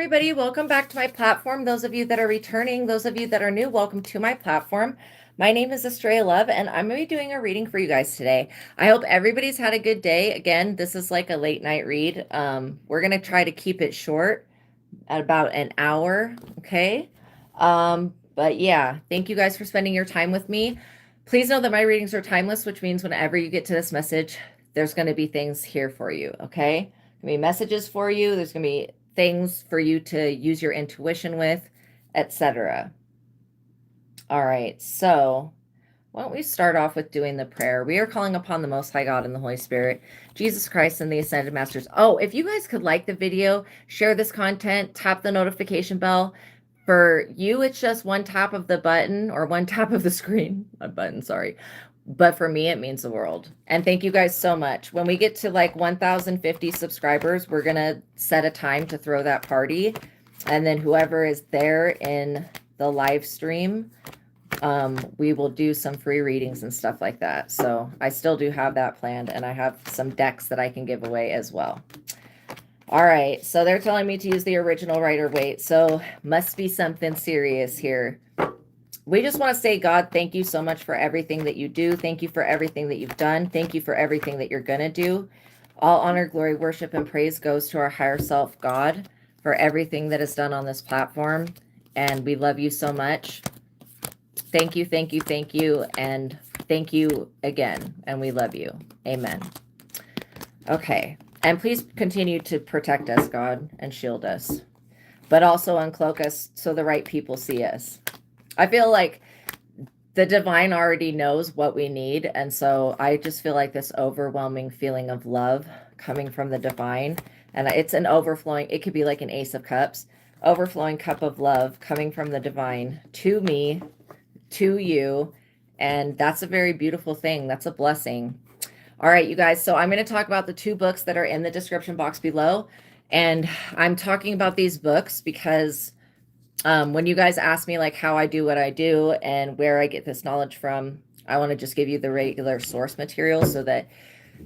everybody. Welcome back to my platform. Those of you that are returning, those of you that are new, welcome to my platform. My name is Astraea Love, and I'm going to be doing a reading for you guys today. I hope everybody's had a good day. Again, this is like a late night read. We're going to try to keep it short at about an hour, okay? But yeah, thank you guys for spending your time with me. Please know that my readings are timeless, which means whenever you get to this message, there's going to be things here for you, okay? There's going to be messages for you. There's going to be things for you to use your intuition with, etc. All right, so why don't we start off with doing the prayer? We are calling upon the Most High God and the Holy Spirit, Jesus Christ and the Ascended Masters. Oh, if you guys could like the video, share this content, tap the notification bell. For you, it's just one tap of the button or one tap of the screen. Not button, sorry. But for me, it means the world. And thank you guys so much. When we get to like 1,050 subscribers, we're going to set a time to throw that party. And then whoever is there in the live stream, we will do some free readings and stuff like that. So I still do have that planned, and I have some decks that I can give away as well. All right, so they're telling me to use the original Rider-Waite, so must be something serious here. We just want to say, God, thank you so much for everything that you do. Thank you for everything that you've done. Thank you for everything that you're going to do. All honor, glory, worship, and praise goes to our higher self, God, for everything that is done on this platform. And we love you so much. Thank you, thank you, thank you. And thank you again. And we love you. Amen. Okay. And please continue to protect us, God, and shield us. But also uncloak us so the right people see us. I feel like the divine already knows what we need. And so I just feel like this overwhelming feeling of love coming from the divine. And it's an overflowing, it could be like an Ace of Cups, overflowing cup of love coming from the divine to me, to you. And that's a very beautiful thing. That's a blessing. All right, you guys. So I'm going to talk about the two books that are in the description box below. And I'm talking about these books because when you guys ask me like how I do what I do and where I get this knowledge from, I want to just give you the regular source material so that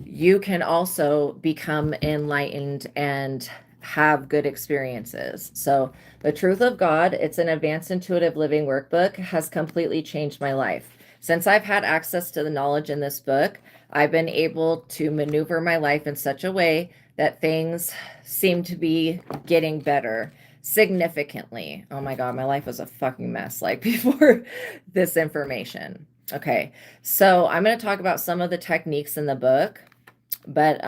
you can also become enlightened and have good experiences. So the Truth of God, it's an advanced intuitive living workbook, has completely changed my life. Since I've had access to the knowledge in this book, I've been able to maneuver my life in such a way that things seem to be getting better significantly. Oh my God, my life was a fucking mess like before this information. Okay, so I'm going to talk about some of the techniques in the book, but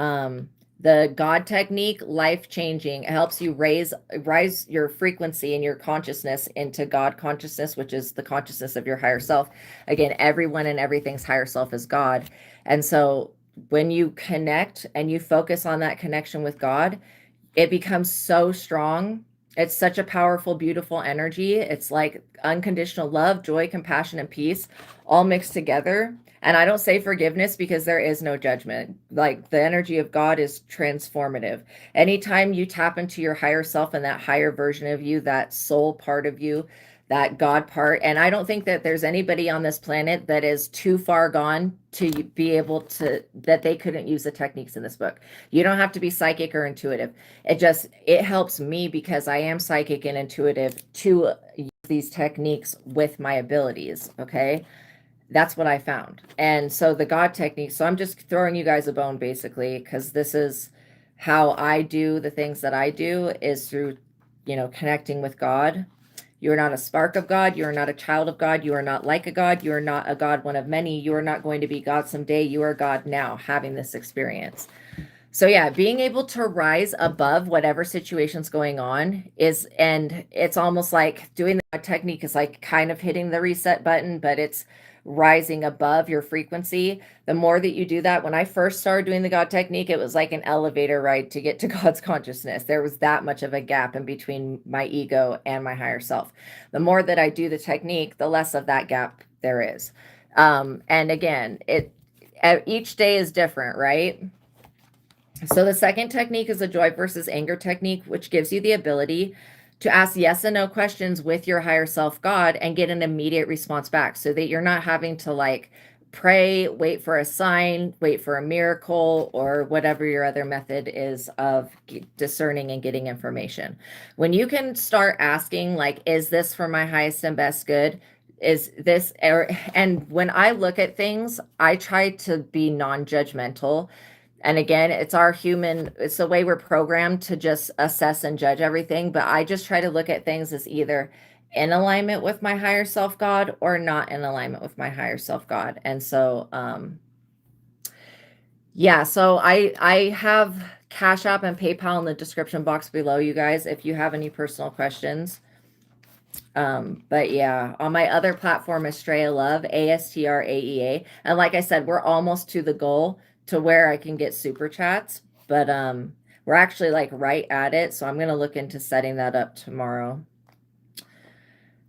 the God technique, life-changing, it helps you rise your frequency and your consciousness into God consciousness, which is the consciousness of your higher self. Again, everyone and everything's higher self is God. And so when you connect and you focus on that connection with God, it becomes so strong. It's such a powerful, beautiful energy. It's like unconditional love, joy, compassion, and peace all mixed together. And I don't say forgiveness because there is no judgment. Like the energy of God is transformative. Anytime you tap into your higher self and that higher version of you, that soul part of you, that God part. And I don't think that there's anybody on this planet that is too far gone to be able to, that they couldn't use the techniques in this book. You don't have to be psychic or intuitive. It helps me because I am psychic and intuitive to use these techniques with my abilities. Okay. That's what I found. And so the God technique, so I'm just throwing you guys a bone basically, because this is how I do the things that I do is through, connecting with God. You are not a spark of God. You are not a child of God. You are not like a God. You are not a God, one of many. You are not going to be God someday. You are God now, having this experience. So yeah, being able to rise above whatever situation's going on and it's almost like doing the technique is like kind of hitting the reset button, but it's rising above your frequency. The more that you do that, when I first started doing the God technique, it was like an elevator ride to get to God's consciousness. There was that much of a gap in between my ego and my higher self. The more that I do the technique, the less of that gap there is. And again, each day is different, right? So the second technique is a joy versus anger technique, which gives you the ability to ask yes and no questions with your higher self God and get an immediate response back so that you're not having to like pray, wait for a sign, wait for a miracle, or whatever your other method is of discerning and getting information. When you can start asking, like, is this for my highest and best good? Is this, and when I look at things, I try to be non-judgmental. And again, it's the way we're programmed to just assess and judge everything. But I just try to look at things as either in alignment with my higher self God or not in alignment with my higher self God. And so, yeah, so I have Cash App and PayPal in the description box below, you guys, if you have any personal questions. But yeah, on my other platform, Astraea Love, Astraea. And like I said, we're almost to the goal to where I can get super chats, but we're actually like right at it. So I'm going to look into setting that up tomorrow.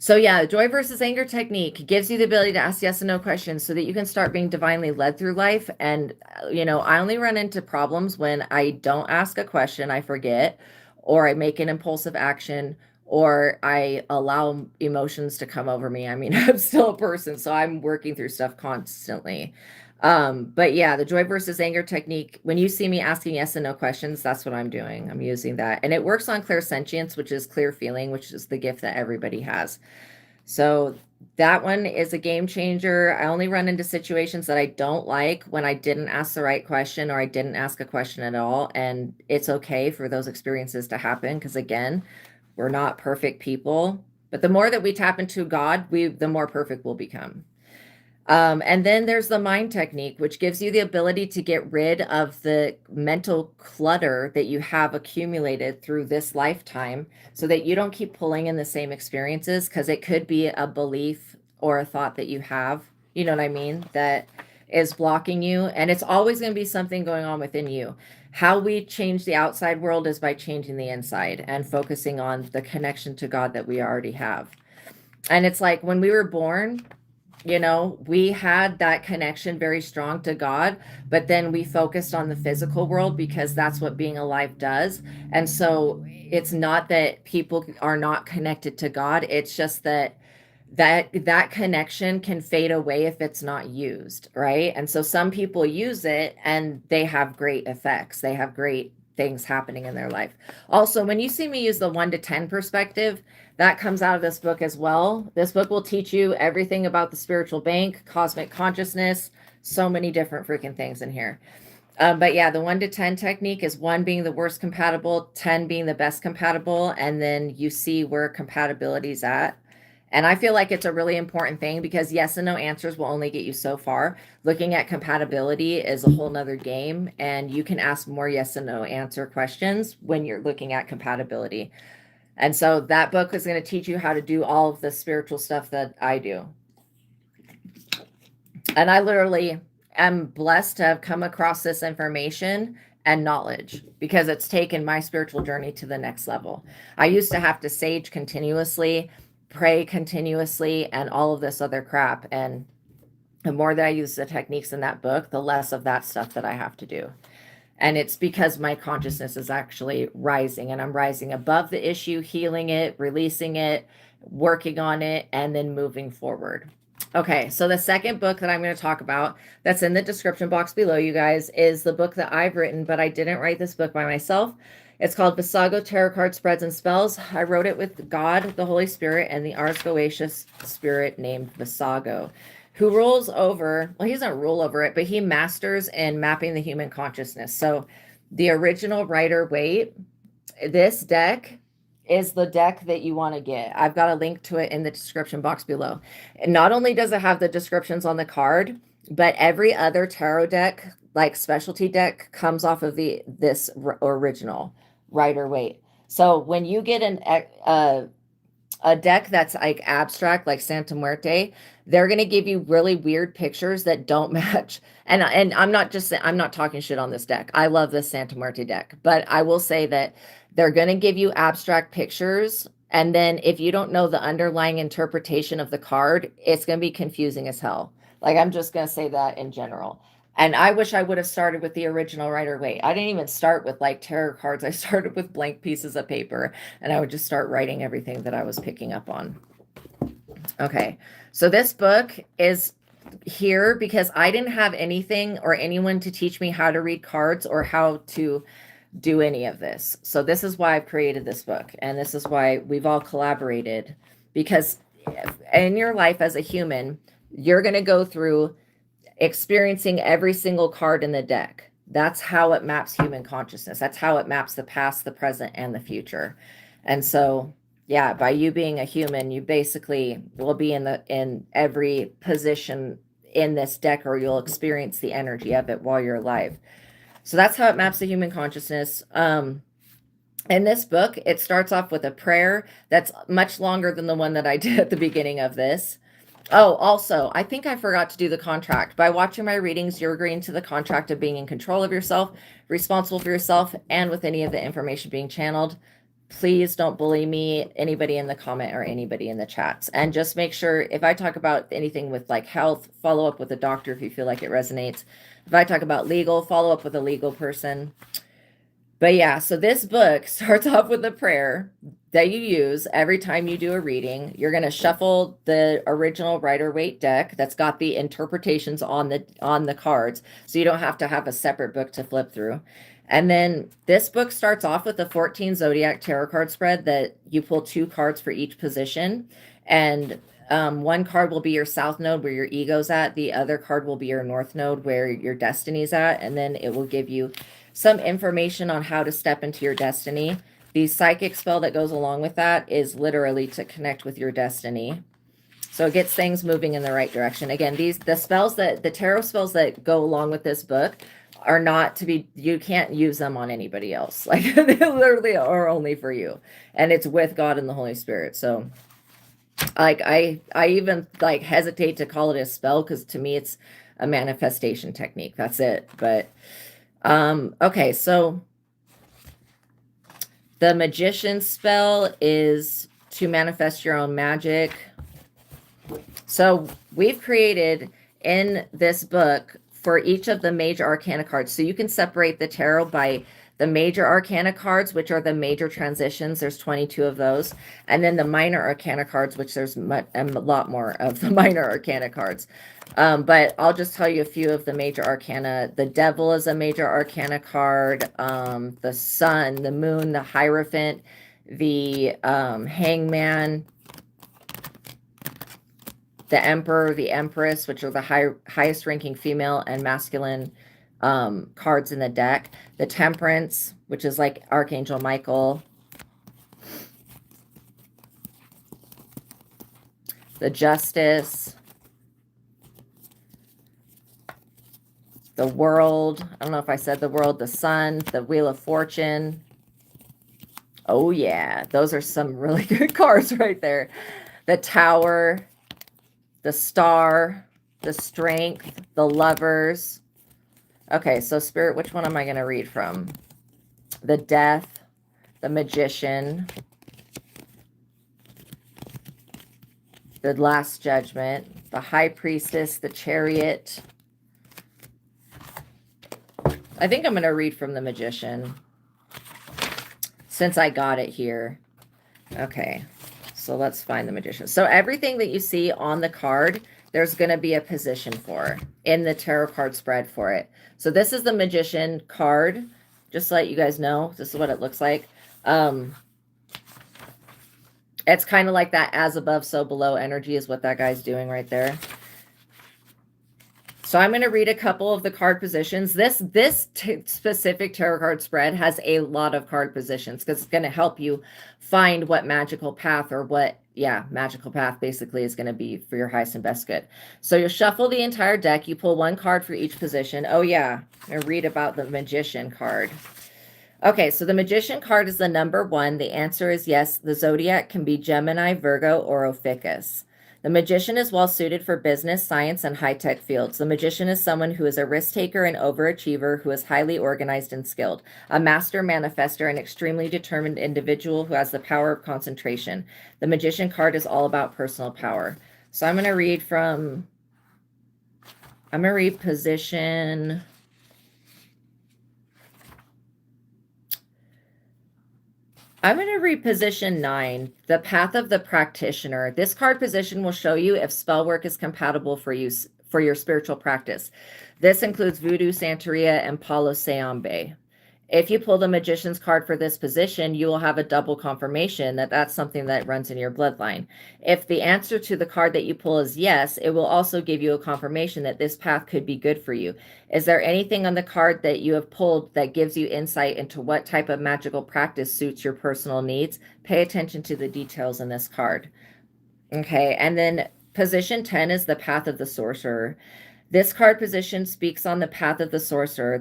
So yeah, joy versus anger technique gives you the ability to ask yes and no questions so that you can start being divinely led through life. And, I only run into problems when I don't ask a question, I forget, or I make an impulsive action, or I allow emotions to come over me. I mean, I'm still a person, so I'm working through stuff constantly. But yeah, the joy versus anger technique, when you see me asking yes and no questions, that's what I'm doing. I'm using that. And it works on clairsentience, which is clear feeling, which is the gift that everybody has. So that one is a game changer. I only run into situations that I don't like when I didn't ask the right question or I didn't ask a question at all. And it's okay for those experiences to happen because, again, we're not perfect people. But the more that we tap into God, the more perfect we'll become. And then there's the mind technique, which gives you the ability to get rid of the mental clutter that you have accumulated through this lifetime so that you don't keep pulling in the same experiences, because it could be a belief or a thought that you have, you know what I mean, that is blocking you. And it's always going to be something going on within you. How we change the outside world is by changing the inside and focusing on the connection to God that we already have. And it's like when we were born, we had that connection very strong to God, but then we focused on the physical world because that's what being alive does. And so it's not that people are not connected to God. It's just that connection can fade away if it's not used, right? And so some people use it and they have great effects. They have great things happening in their life. Also, when you see me use the 1 to 10 perspective, that comes out of this book as well. This book will teach you everything about the spiritual bank, cosmic consciousness, so many different freaking things in here. But yeah, the 1 to 10 technique is 1 being the worst compatible, 10 being the best compatible, and then you see where compatibility is at. And I feel like it's a really important thing because yes and no answers will only get you so far. Looking at compatibility is a whole nother game, and you can ask more yes and no answer questions when you're looking at compatibility. And so that book is going to teach you how to do all of the spiritual stuff that I do. And I literally am blessed to have come across this information and knowledge because it's taken my spiritual journey to the next level. I used to have to sage continuously, pray continuously, and all of this other crap. And the more that I use the techniques in that book, the less of that stuff that I have to do. And it's because my consciousness is actually rising, and I'm rising above the issue, healing it, releasing it, working on it, and then moving forward. Okay, so the second book that I'm going to talk about that's in the description box below, you guys, is the book that I've written, but I didn't write this book by myself. It's called Vassago Tarot Card Spreads and Spells. I wrote it with God, the Holy Spirit, and the Ars Goetia spirit named Vassago, who rules over, well, he doesn't rule over it, but he masters in mapping the human consciousness. So the original Rider-Waite, this deck is the deck that you want to get. I've got a link to it in the description box below. And not only does it have the descriptions on the card, but every other tarot deck, like specialty deck, comes off of this original Rider-Waite. So when you get a deck that's like abstract, like Santa Muerte, they're going to give you really weird pictures that don't match. And I'm not talking shit on this deck. I love this Santa Muerte deck, but I will say that they're going to give you abstract pictures. And then if you don't know the underlying interpretation of the card, it's going to be confusing as hell. Like, I'm just going to say that in general. And I wish I would have started with the original Rider-Waite. I didn't even start with like tarot cards. I started with blank pieces of paper, and I would just start writing everything that I was picking up on. Okay, so this book is here because I didn't have anything or anyone to teach me how to read cards or how to do any of this. So this is why I've created this book, and this is why we've all collaborated, because in your life as a human, you're going to go through experiencing every single card in the deck. That's how it maps human consciousness. That's how it maps the past, the present, and the future. And so, yeah, by you being a human, you basically will be in every position in this deck, or you'll experience the energy of it while you're alive. So that's how it maps the human consciousness. In this book, it starts off with a prayer that's much longer than the one that I did at the beginning of this. Oh, also, I think I forgot to do the contract. By watching my readings, you're agreeing to the contract of being in control of yourself, responsible for yourself, and with any of the information being channeled. Please don't bully me, anybody in the comment or anybody in the chats. And just make sure, if I talk about anything with like health, follow up with a doctor if you feel like it resonates. If I talk about legal, follow up with a legal person. But yeah, so this book starts off with a prayer that you use every time you do a reading. You're going to shuffle the original Rider-Waite deck that's got the interpretations on the cards, so you don't have to have a separate book to flip through. And then this book starts off with the 14 Zodiac Tarot card spread that you pull 2 cards for each position. And one card will be your South node where your ego's at. The other card will be your North node where your destiny's at. And then it will give you some information on how to step into your destiny. The psychic spell that goes along with that is literally to connect with your destiny. So it gets things moving in the right direction. Again, the tarot spells that go along with this book are not to be, you can't use them on anybody else. Like they literally are only for you. And it's with God and the Holy Spirit. So like I even like hesitate to call it a spell, because to me it's a manifestation technique. That's it. But okay, so the magician spell is to manifest your own magic. So we've created in this book for each of the major arcana cards. So you can separate the tarot by the major arcana cards, which are the major transitions. There's 22 of those. And then the minor arcana cards, which there's a lot more of the minor arcana cards. But I'll just tell you a few of the major arcana. The Devil is a major arcana card. The Sun, the Moon, the Hierophant, the Hangman, the Emperor, the Empress, which are the highest ranking female and masculine cards in the deck. The Temperance, which is like Archangel Michael. The Justice. The World. I don't know if I said the World. The Sun. The Wheel of Fortune. Oh yeah, those are some really good cards right there. The Tower. The Star. The Strength. The Lovers. Okay, so Spirit, which one am I going to read from? The Death, the Magician, the Last Judgment, the High Priestess, the Chariot. I think I'm going to read from the Magician since I got it here. Okay, so let's find the Magician. So everything that you see on the card, there's going to be a position for in the tarot card spread for it. So this is the Magician card. Just to let you guys know, this is what it looks like. It's kind of like that as above, so below energy is what that guy's doing right there. So I'm going to read a couple of the card positions. This specific tarot card spread has a lot of card positions because it's going to help you find what magical path or what, yeah, magical path basically is going to be for your highest and best good. So you'll shuffle the entire deck. You pull 1 card for each position. Oh yeah, I'm going to read about the Magician card. Okay, so the Magician card is the number 1. The answer is yes. The zodiac can be Gemini, Virgo, or Ophiuchus. The Magician is well suited for business, science, and high-tech fields. The Magician is someone who is a risk-taker and overachiever who is highly organized and skilled, a master manifester, an extremely determined individual who has the power of concentration. The Magician card is all about personal power. So I'm going to read position... I'm going to read position 9, the path of the practitioner. This card position will show you if spell work is compatible for you for your spiritual practice. This includes Voodoo, Santeria, and Palo Seambe. If you pull the Magician's card for this position, you will have a double confirmation that that's something that runs in your bloodline. If the answer to the card that you pull is yes, it will also give you a confirmation that this path could be good for you. Is there anything on the card that you have pulled that gives you insight into what type of magical practice suits your personal needs? Pay attention to the details in this card. Okay, and then position 10 is the Path of the Sorcerer. This card position speaks on the Path of the Sorcerer.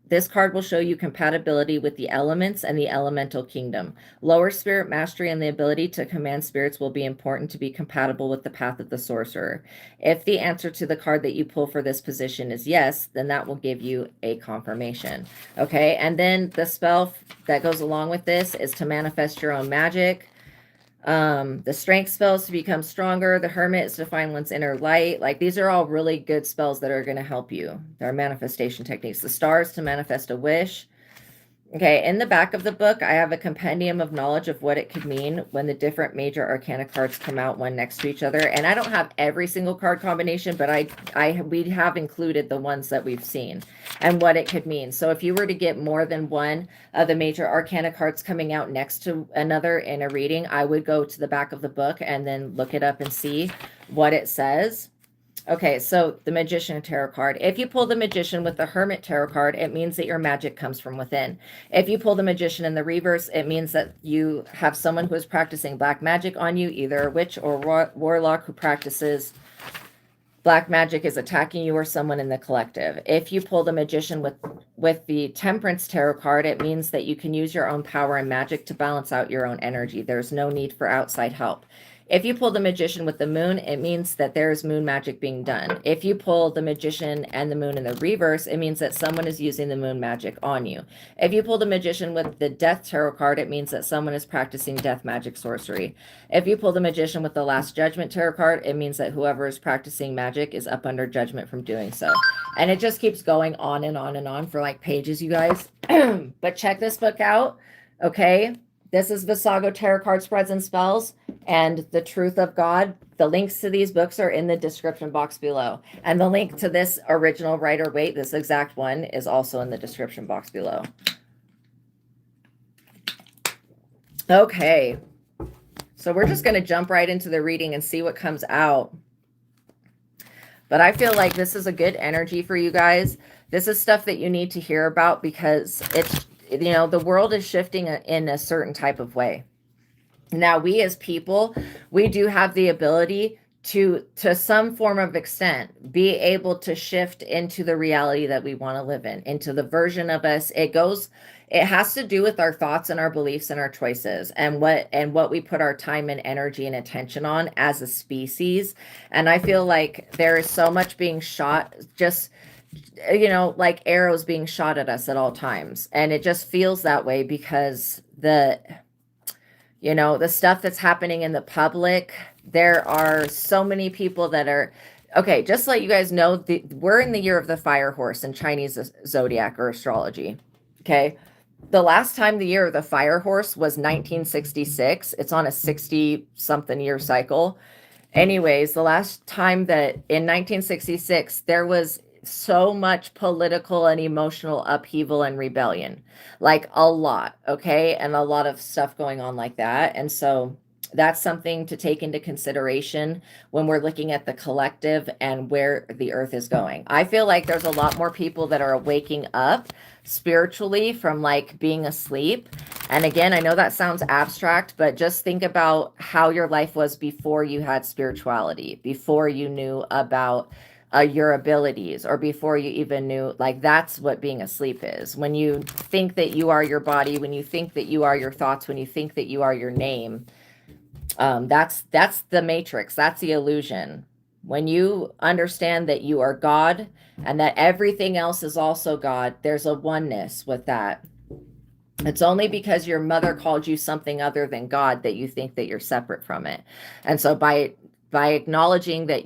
This card will show you compatibility with the elements and the elemental kingdom. Lower spirit mastery and the ability to command spirits will be important to be compatible with the Path of the Sorcerer. If the answer to the card that you pull for this position is yes, then that will give you a confirmation. Okay, and then the spell that goes along with this is to manifest your own magic. The strength spells to become stronger. The hermit is to find one's inner light. Like, these are all really good spells that are going to help you. They're manifestation techniques. The stars to manifest a wish. Okay, in the back of the book, I have a compendium of knowledge of what it could mean when the different major arcana cards come out one next to each other. And I don't have every single card combination, but we have included the ones that we've seen and what it could mean. So if you were to get more than one of the major arcana cards coming out next to another in a reading, I would go to the back of the book and then look it up and see what it says. Okay, so the Magician Tarot card. If you pull the Magician with the Hermit Tarot card, it means that your magic comes from within. If you pull the Magician in the reverse, it means that you have someone who is practicing black magic on you, either a witch or warlock who practices black magic is attacking you, or someone in the collective. If you pull the Magician with the Temperance Tarot card, it means that you can use your own power and magic to balance out your own energy. There's no need for outside help. If you pull the Magician with the Moon, it means that there's moon magic being done. If you pull the Magician and the Moon in the reverse, it means that someone is using the moon magic on you. If you pull the Magician with the Death Tarot card, it means that someone is practicing death magic sorcery. If you pull the Magician with the Last Judgment Tarot card, it means that whoever is practicing magic is up under judgment from doing so. And it just keeps going on and on and on for like pages, you guys. But check this book out, okay? This is Vassago Tarot Card Spreads and Spells and The Truth of God. The links to these books are in the description box below. And the link to this original Rider-Waite, this exact one, is also in the description box below. Okay. So we're just going to jump right into the reading and see what comes out. But I feel like this is a good energy for you guys. This is stuff that you need to hear about because it's, you know, the world is shifting in a certain type of way. Now, we as people, we do have the ability to some form of extent, be able to shift into the reality that we want to live in, into the version of us. It has to do with our thoughts and our beliefs and our choices and what we put our time and energy and attention on as a species. And I feel like there is so much being shot, just, you know, like arrows being shot at us at all times. And it just feels that way because the stuff that's happening in the public, there are so many people that are, okay, just to let you guys know, we're in the year of the fire horse in Chinese zodiac or astrology. Okay. The last time the year of the fire horse was 1966. It's on a 60 something year cycle. Anyways, the last time that in 1966, there was so much political and emotional upheaval and rebellion, like a lot. Okay. And a lot of stuff going on like that. And so that's something to take into consideration when we're looking at the collective and where the earth is going. I feel like there's a lot more people that are waking up spiritually from like being asleep. And again, I know that sounds abstract, but just think about how your life was before you had spirituality, before you knew about your abilities, or before you even knew, like, that's what being asleep is. When you think that you are your body, when you think that you are your thoughts, when you think that you are your name, that's the matrix. That's the illusion. When you understand that you are God and that everything else is also God, there's a oneness with that. It's only because your mother called you something other than God that you think that you're separate from it. And so by acknowledging that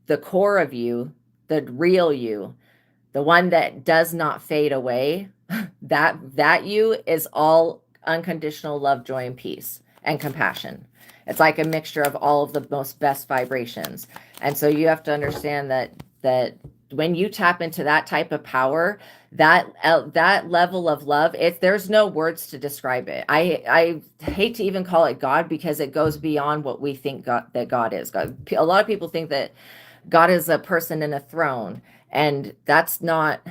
the core of you, the real you, the one that does not fade away, that you is all unconditional love, joy, and peace. and compassion. It's like a mixture of all of the most best vibrations. And so you have to understand that when you tap into that type of power, that level of love, there's no words to describe it. I hate to even call it God, because it goes beyond what we think that God is. A lot of people think that God is a person in a throne, and that's not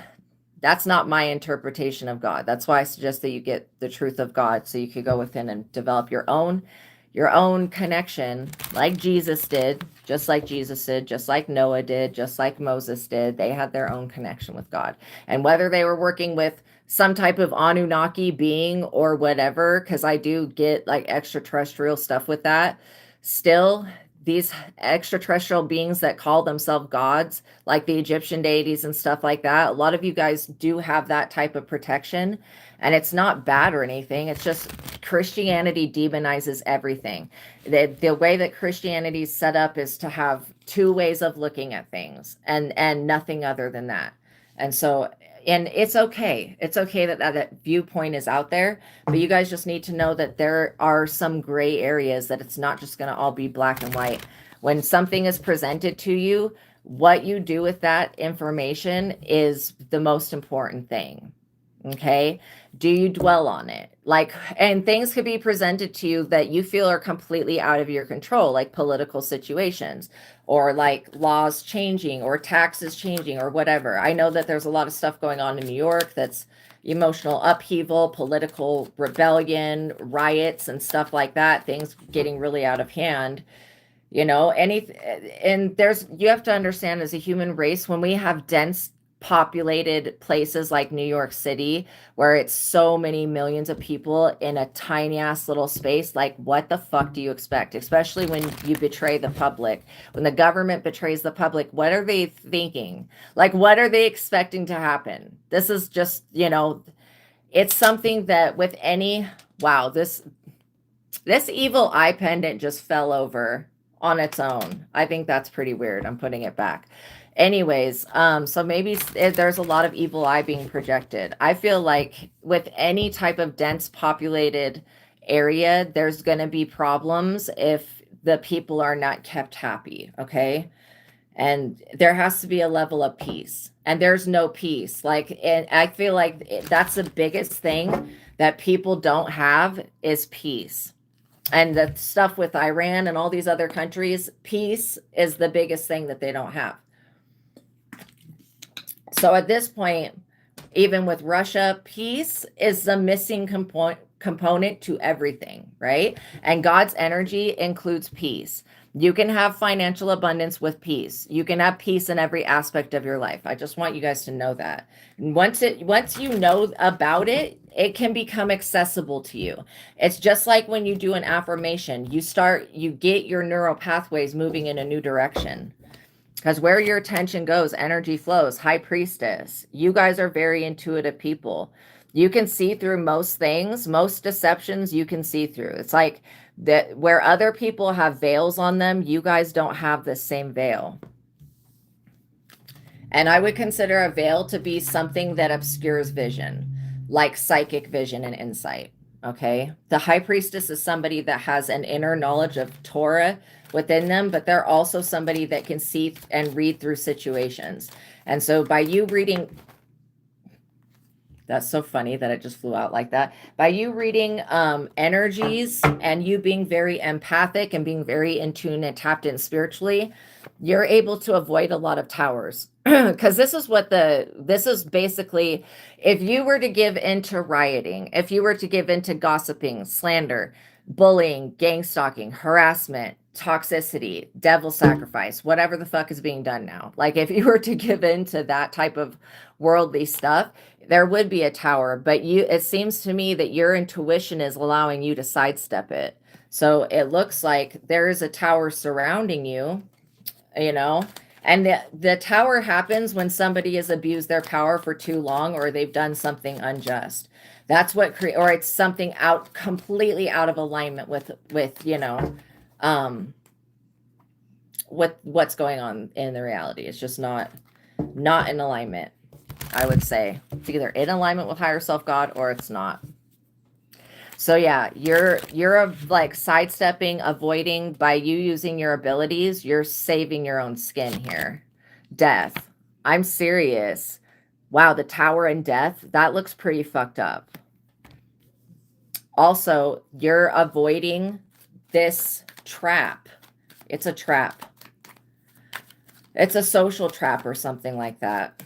my interpretation of God. That's why I suggest that you get the truth of God, so you could go within and develop your own connection, like Jesus did, just like Noah did, just like Moses did. They had their own connection with God. And whether they were working with some type of Anunnaki being or whatever, because I do get like extraterrestrial stuff with that, still, these extraterrestrial beings that call themselves gods, like the Egyptian deities and stuff like that, a lot of you guys do have that type of protection. And it's not bad or anything. It's just Christianity demonizes everything. The way that Christianity is set up is to have two ways of looking at things, and nothing other than that. And so, and it's okay. It's okay that viewpoint is out there, but you guys just need to know that there are some gray areas, that it's not just going to all be black and white. When something is presented to you, what you do with that information is the most important thing. Okay. Do you dwell on it? Like, and things could be presented to you that you feel are completely out of your control, like political situations, or like laws changing, or taxes changing, or whatever. I know that there's a lot of stuff going on in New York that's emotional upheaval, political rebellion, riots, and stuff like that, things getting really out of hand. You have to understand, as a human race, when we have dense populated places like New York City, where it's so many millions of people in a tiny ass little space, like, what the fuck do you expect? Especially when you betray the public. When the government betrays the public, what are they thinking? Like, what are they expecting to happen? This is just, it's something that with any, wow, this evil eye pendant just fell over on its own. I think that's pretty weird. I'm putting it back. Anyways, so maybe there's a lot of evil eye being projected. I feel like with any type of dense populated area, there's going to be problems if the people are not kept happy. Okay. And there has to be a level of peace, and there's no peace. And I feel like that's the biggest thing that people don't have is peace. And the stuff with Iran and all these other countries, peace is the biggest thing that they don't have. So at this point, even with Russia, peace is the missing component to everything, right? And God's energy includes peace. You can have financial abundance with peace. You can have peace in every aspect of your life. I just want you guys to know that. And once you know about it, it can become accessible to you. It's just like when you do an affirmation, you get your neural pathways moving in a new direction. Because where your attention goes, energy flows. High Priestess, you guys are very intuitive people. You can see through most things, most deceptions you can see through. It's like that where other people have veils on them, you guys don't have the same veil. And I would consider a veil to be something that obscures vision, like psychic vision and insight. Okay. The High Priestess is somebody that has an inner knowledge of Torah within them, but they're also somebody that can see and read through situations. And so by you reading, that's so funny that it just flew out like that. By you reading energies, and you being very empathic and being very in tune and tapped in spiritually, you're able to avoid a lot of towers. Because this is basically, if you were to give into rioting, if you were to give into gossiping, slander, bullying, gang stalking, harassment, toxicity, devil sacrifice, whatever the fuck is being done now. Like, if you were to give into that type of worldly stuff, there would be a tower, but it seems to me that your intuition is allowing you to sidestep it. So it looks like there is a tower surrounding you, and the tower happens when somebody has abused their power for too long, or they've done something unjust. That's what or it's something completely out of alignment with what's going on in the reality. It's just not in alignment. I would say it's either in alignment with higher self God, or it's not. So yeah, you're like sidestepping, avoiding by you using your abilities. You're saving your own skin here. Death. I'm serious. Wow, the tower and death, that looks pretty fucked up. Also, you're avoiding this trap. It's a trap. It's a social trap or something like that.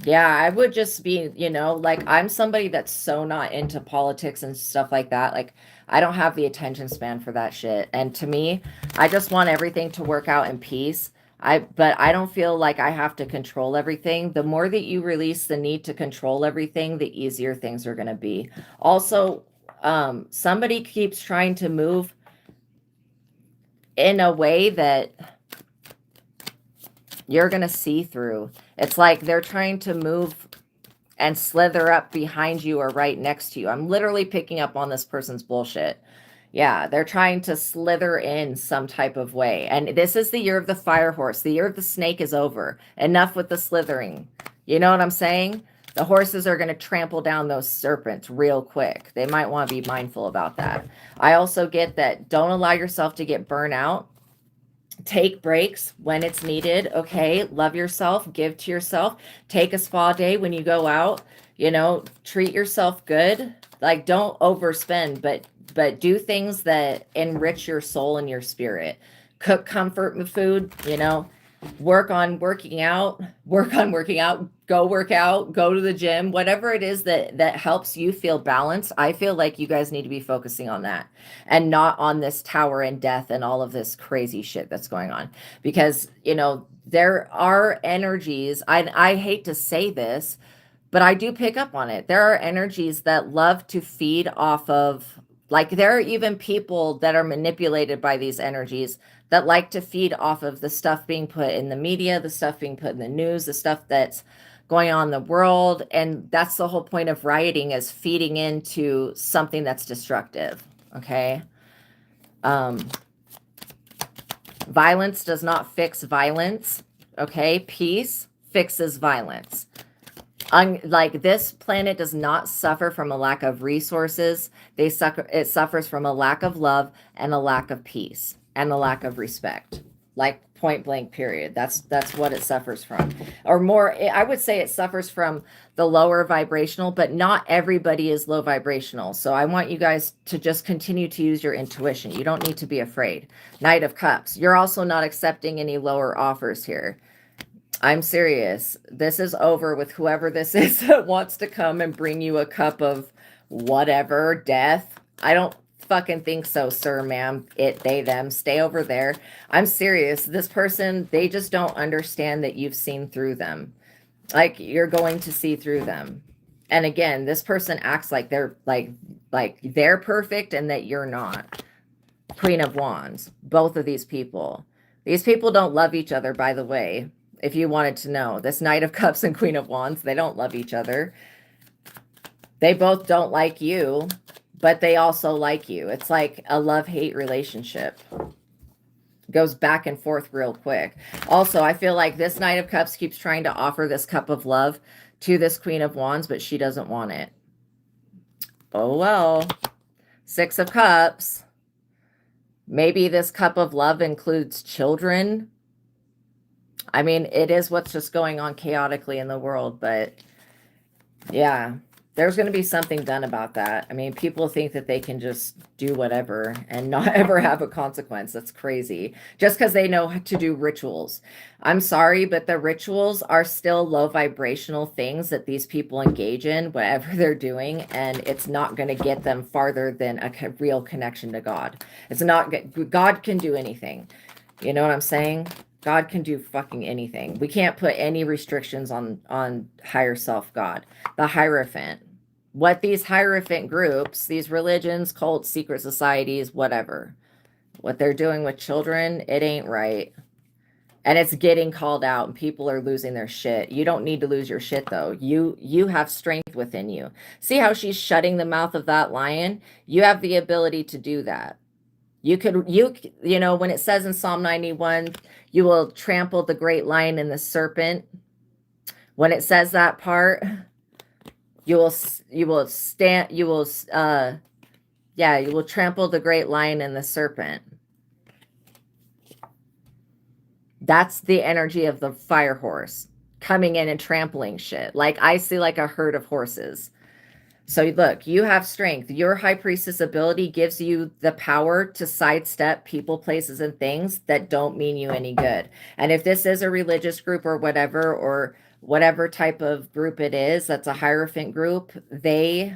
Yeah, I would just be, you know, like I'm somebody that's so not into politics and stuff like that. Like I don't have the attention span for that shit. And to me, I just want everything to work out in peace. But I don't feel like I have to control everything. The more that you release the need to control everything, the easier things are going to be. Also, somebody keeps trying to move in a way that you're going to see through. It's like they're trying to move and slither up behind you or right next to you. I'm literally picking up on this person's bullshit. Yeah, they're trying to slither in some type of way. And this is the year of the fire horse. The year of the snake is over. Enough with the slithering. You know what I'm saying? The horses are going to trample down those serpents real quick. They might want to be mindful about that. I also get that don't allow yourself to get burnt out. Take breaks when it's needed. Okay. Love yourself, give to yourself, take a spa day when you go out, you know, treat yourself good. Like don't overspend, but do things that enrich your soul and your spirit. Cook comfort food, you know, work on working out, go work out, go to the gym, whatever it is that helps you feel balanced. I feel like you guys need to be focusing on that and not on this tower and death and all of this crazy shit that's going on. Because, you know, there are energies, I hate to say this, but I do pick up on it. There are energies that love to feed off of, like there are even people that are manipulated by these energies that like to feed off of the stuff being put in the media, the stuff being put in the news, the stuff that's going on in the world. And that's the whole point of rioting, is feeding into something that's destructive. Okay. Violence does not fix violence. Okay. Peace fixes violence. Like this planet does not suffer from a lack of resources. It suffers from a lack of love and a lack of peace and a lack of respect. Like point blank period. That's what it suffers from. Or more, I would say it suffers from the lower vibrational, but not everybody is low vibrational. So I want you guys to just continue to use your intuition. You don't need to be afraid. Knight of Cups. You're also not accepting any lower offers here. I'm serious. This is over with whoever this is that wants to come and bring you a cup of whatever, death. I don't fucking think so, sir, ma'am, it, they, them. Stay over there. I'm serious. This person, they just don't understand that you've seen through them. Like you're going to see through them. And again, this person acts like they're like they're perfect and that you're not. Queen of Wands. Both of these people. These people don't love each other, by the way. If you wanted to know, this Knight of Cups and Queen of Wands, they don't love each other. They both don't like you, but they also like you. It's like a love-hate relationship. Goes back and forth real quick. Also, I feel like this Knight of Cups keeps trying to offer this cup of love to this Queen of Wands, but she doesn't want it. Oh, well. Six of Cups. Maybe this cup of love includes children. I mean, it is what's just going on chaotically in the world, but yeah, there's going to be something done about that. I mean, people think that they can just do whatever and not ever have a consequence. That's crazy. Just because they know how to do rituals. I'm sorry, but the rituals are still low vibrational things that these people engage in, whatever they're doing, and it's not going to get them farther than a real connection to God. It's not, God can do anything. You know what I'm saying? God can do fucking anything. We can't put any restrictions on higher self God. The Hierophant. What these Hierophant groups, these religions, cults, secret societies, whatever, what they're doing with children, it ain't right. And it's getting called out and people are losing their shit. You don't need to lose your shit though. You have strength within you. See how she's shutting the mouth of that lion? You have the ability to do that. You know, when it says in Psalm 91, you will trample the great lion and the serpent. When it says that part, You will stand, yeah, you will trample the great lion and the serpent. That's the energy of the fire horse coming in and trampling shit. Like I see like a herd of horses. So look, you have strength. Your high priestess ability gives you the power to sidestep people, places, and things that don't mean you any good. And if this is a religious group or whatever type of group it is, that's a Hierophant group, they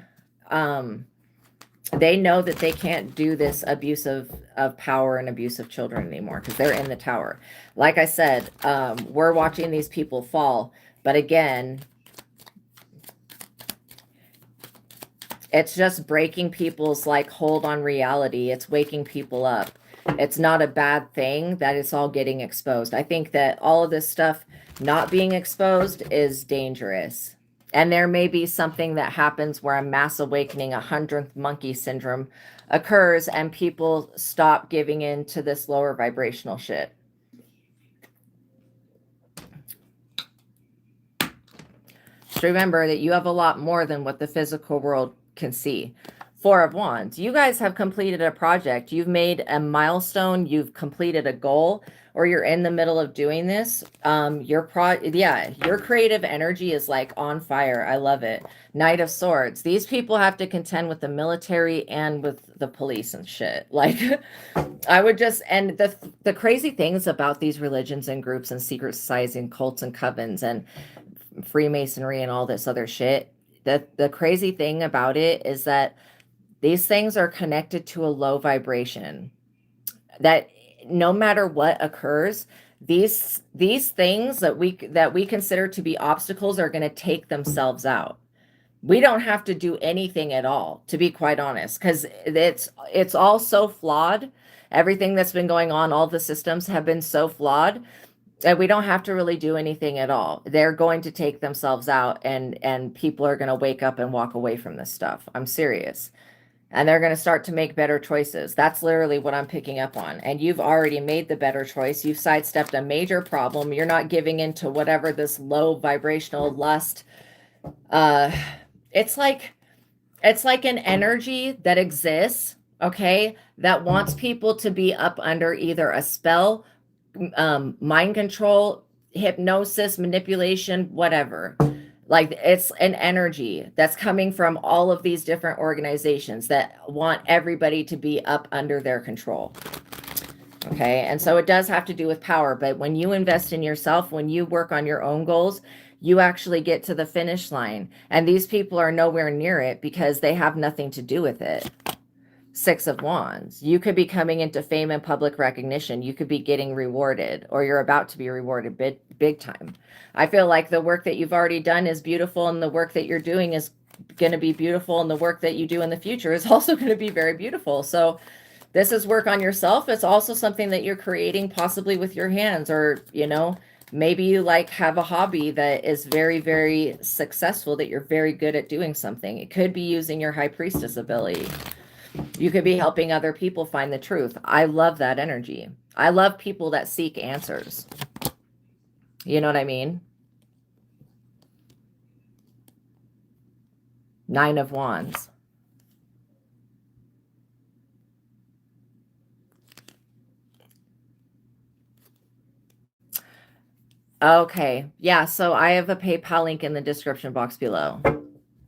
know that they can't do this abuse of power and abuse of children anymore because they're in the tower. Like I said, we're watching these people fall. But again, it's just breaking people's like hold on reality. It's waking people up. It's not a bad thing that it's all getting exposed. I think that all of this stuff not being exposed is dangerous. And there may be something that happens where a mass awakening, 100th monkey syndrome occurs and people stop giving in to this lower vibrational shit. Just remember that you have a lot more than what the physical world can see. Four of Wands. You guys have completed a project. You've made a milestone. You've completed a goal, or you're in the middle of doing this. Your creative energy is like on fire. I love it. Knight of Swords. These people have to contend with the military and with the police and shit. Like, I would just, and the crazy things about these religions and groups and secret societies and cults and covens and Freemasonry and all this other shit. The crazy thing about it is that these things are connected to a low vibration. That no matter what occurs, these things that we consider to be obstacles are going to take themselves out. We don't have to do anything at all, to be quite honest, because it's all so flawed. Everything that's been going on, all the systems have been so flawed that we don't have to really do anything at all. They're going to take themselves out, and people are going to wake up and walk away from this stuff. I'm serious. And they're going to start to make better choices. That's literally what I'm picking up on. And you've already made the better choice. You've sidestepped a major problem. You're not giving into whatever this low vibrational lust. It's like an energy that exists, okay, that wants people to be up under either a spell, mind control, hypnosis, manipulation, whatever. Like it's an energy that's coming from all of these different organizations that want everybody to be up under their control. Okay. And so it does have to do with power. But when you invest in yourself, when you work on your own goals, you actually get to the finish line. And these people are nowhere near it because they have nothing to do with it. Six of Wands. You could be coming into fame and public recognition. You could be getting rewarded, or you're about to be rewarded big time. I feel like the work that you've already done is beautiful, and the work that you're doing is going to be beautiful, and the work that you do in the future is also going to be very beautiful. So this is work on yourself. It's also something that you're creating possibly with your hands, or, maybe you like have a hobby that is very, very successful, that you're very good at doing something. It could be using your high priestess ability. You could be helping other people find the truth. I love that energy. I love people that seek answers. You know what I mean? Nine of Wands. Okay. Yeah, so I have a PayPal link in the description box below.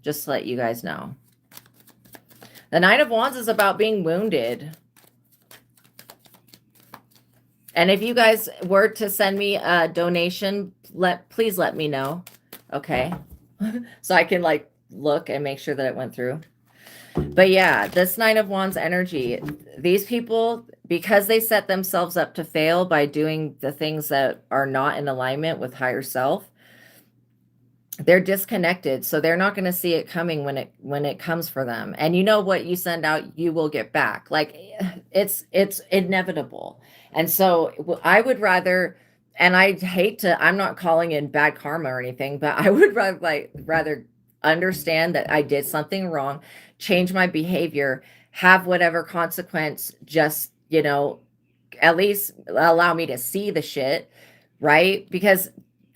Just to let you guys know. The Nine of Wands is about being wounded. And if you guys were to send me a donation, please let me know. Okay. So I can like look and make sure that it went through. But yeah, this Nine of Wands energy, these people, because they set themselves up to fail by doing the things that are not in alignment with higher self, they're disconnected, so they're not going to see it coming when it comes for them. And you know what you send out, you will get back. Like it's inevitable. And so I would rather, and I hate to, I'm not calling in bad karma or anything, but I would rather understand that I did something wrong, change my behavior, have whatever consequence, just, at least allow me to see the shit, right? Because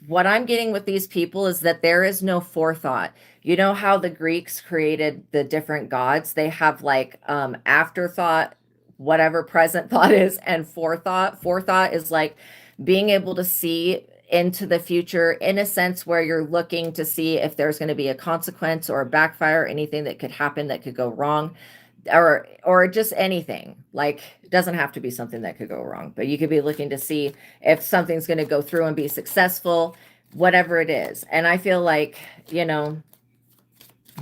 what I'm getting with these people is that there is no forethought. You know how the Greeks created the different gods? They have like afterthought, whatever present thought is, and forethought. Forethought is like being able to see into the future in a sense where you're looking to see if there's going to be a consequence or a backfire, anything that could happen that could go wrong, or just anything. Like, it doesn't have to be something that could go wrong, but you could be looking to see if something's going to go through and be successful, whatever it is. And I feel like, you know,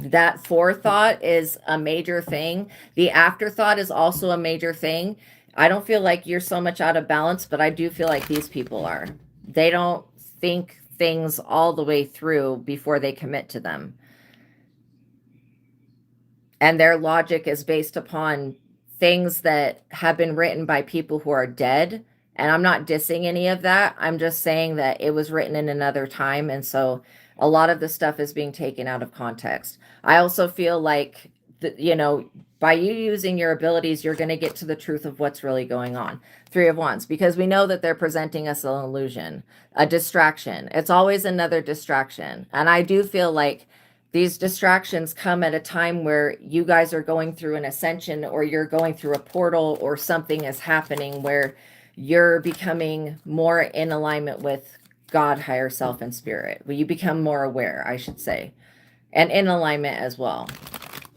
that forethought is a major thing. The afterthought is also a major thing. I don't feel like you're so much out of balance, but I do feel like these people are. They don't think things all the way through before they commit to them. And their logic is based upon things that have been written by people who are dead. And I'm not dissing any of that. I'm just saying that it was written in another time. And so a lot of the stuff is being taken out of context. I also feel like, you know, by you using your abilities, you're going to get to the truth of what's really going on. Three of Wands, because we know that they're presenting us an illusion, a distraction. It's always another distraction. And I do feel like these distractions come at a time where you guys are going through an ascension, or you're going through a portal, or something is happening where you're becoming more in alignment with God, higher self, and spirit. Well, you become more aware, I should say, and in alignment as well.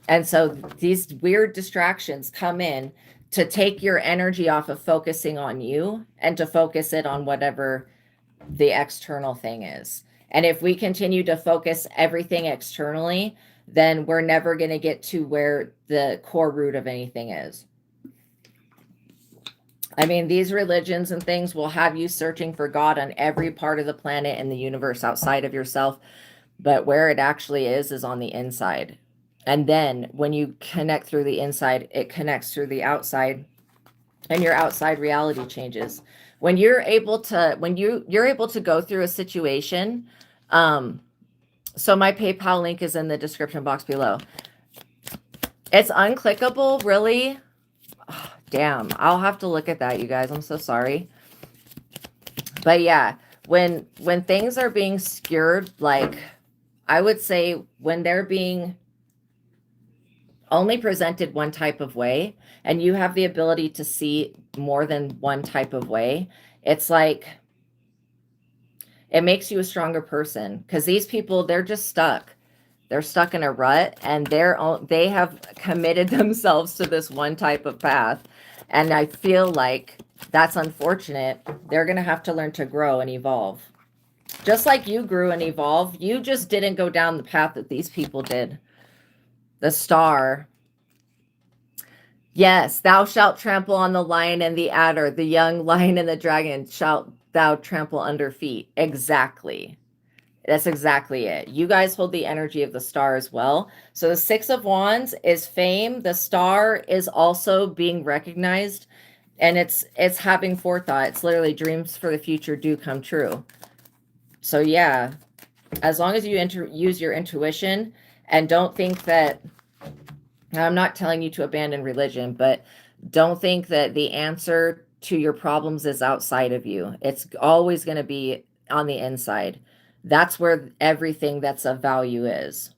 And so these weird distractions come in to take your energy off of focusing on you and to focus it on whatever the external thing is. And if we continue to focus everything externally, then we're never going to get to where the core root of anything is. I mean, these religions and things will have you searching for God on every part of the planet and the universe outside of yourself. But where it actually is on the inside. And then when you connect through the inside, it connects through the outside, and your outside reality changes. When you're able to, you're able to go through a situation. So my PayPal link is in the description box below. It's unclickable, really. Oh, damn, I'll have to look at that, you guys. I'm so sorry. But yeah, when things are being skewered, like, I would say when they're being only presented one type of way, and you have the ability to see more than one type of way, it's like, it makes you a stronger person, because these people, they're just stuck. They're stuck in a rut, and they have committed themselves to this one type of path. And I feel like that's unfortunate. They're going to have to learn to grow and evolve. Just like you grew and evolved, you just didn't go down the path that these people did. The star. Yes, thou shalt trample on the lion and the adder, the young lion and the dragon shalt thou trample under feet. Exactly. That's exactly it. You guys hold the energy of the star as well. So the Six of Wands is fame. The star is also being recognized, and it's having forethought. It's literally dreams for the future do come true. So yeah, as long as you use your intuition and don't think that, I'm not telling you to abandon religion, but don't think that the answer to your problems is outside of you. It's always going to be on the inside. That's where everything that's of value is.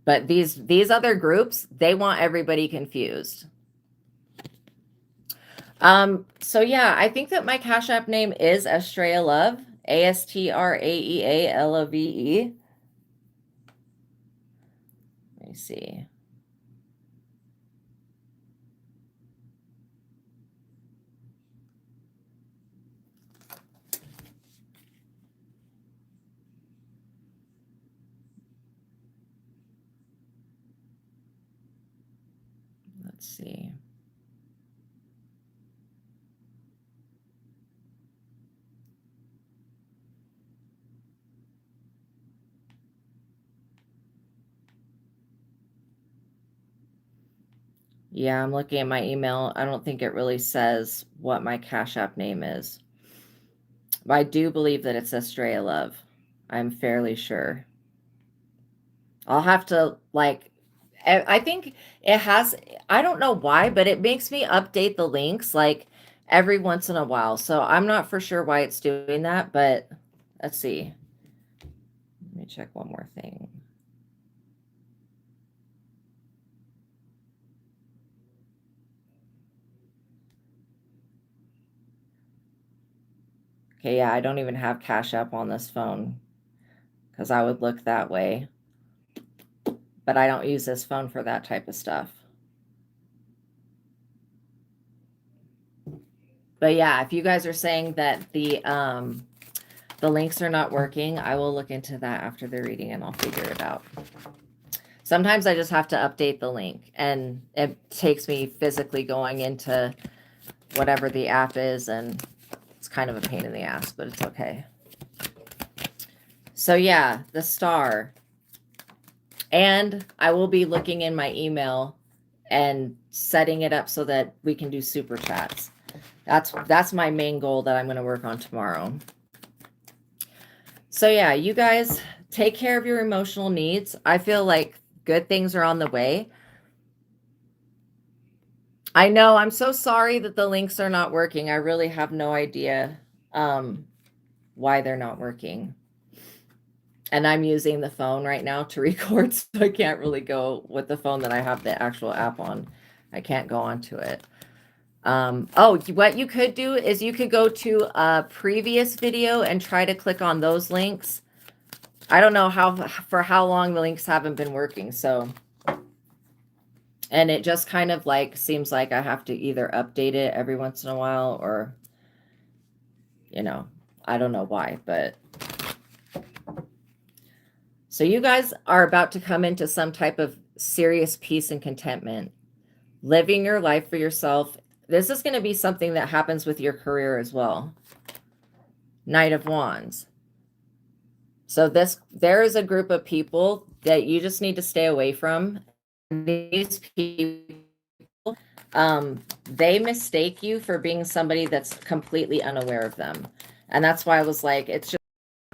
But these other groups, they want everybody confused. So yeah, I think that my Cash App name is Astraea Love, ASTRAEA LOVE. Let me see. Let's see. Yeah, I'm looking at my email. I don't think it really says what my Cash App name is. But I do believe that it's Astraea Love. I'm fairly sure. I'll have to, like, I think it has, I don't know why, but it makes me update the links. Like, every once in a while. So I'm not for sure why it's doing that, but let's see. Let me check one more thing. Okay, yeah, I don't even have Cash App on this phone because I would look that way. But I don't use this phone for that type of stuff. But yeah, if you guys are saying that the links are not working, I will look into that after the reading and I'll figure it out. Sometimes I just have to update the link and it takes me physically going into whatever the app is, and it's kind of a pain in the ass, but it's okay. So yeah, the star. And I will be looking in my email and setting it up so that we can do super chats. That's my main goal that I'm going to work on tomorrow. So yeah, you guys take care of your emotional needs. I feel like good things are on the way. I know, I'm so sorry that the links are not working. I really have no idea why they're not working. And I'm using the phone right now to record, so I can't really go with the phone that I have the actual app on. I can't go onto it. Oh, what you could do is you could go to a previous video and try to click on those links. I don't know for how long the links haven't been working, so. And it just kind of like seems like I have to either update it every once in a while or, you know, I don't know why, but. So you guys are about to come into some type of serious peace and contentment, living your life for yourself. This is going to be something that happens with your career as well. Knight of Wands. So there is a group of people that you just need to stay away from. These people, they mistake you for being somebody that's completely unaware of them. And that's why I was like, it's just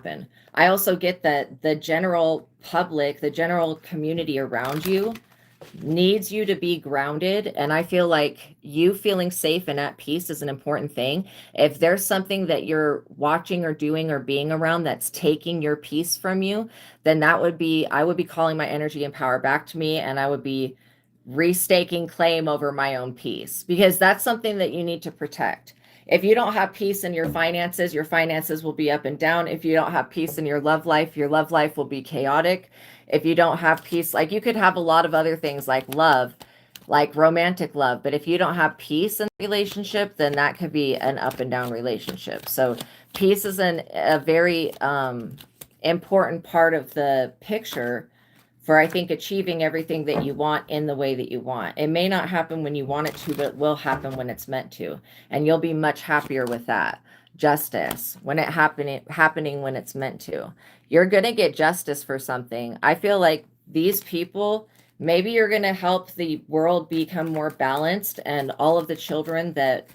happen. I also get that the general public, the general community around you needs you to be grounded. And I feel like you feeling safe and at peace is an important thing. If there's something that you're watching or doing or being around that's taking your peace from you, then I would be calling my energy and power back to me, and I would be restaking claim over my own peace, because that's something that you need to protect. If you don't have peace in your finances will be up and down. If you don't have peace in your love life will be chaotic. If you don't have peace, like you could have a lot of other things like love, like romantic love, but if you don't have peace in the relationship, then that could be an up and down relationship. So peace is a very important part of the picture for, I think, achieving everything that you want in the way that you want. It may not happen when you want it to, but it will happen when it's meant to. And you'll be much happier with that. Justice, when it happening when it's meant to. You're going to get justice for something. I feel like these people, maybe you're going to help the world become more balanced, and all of the children that,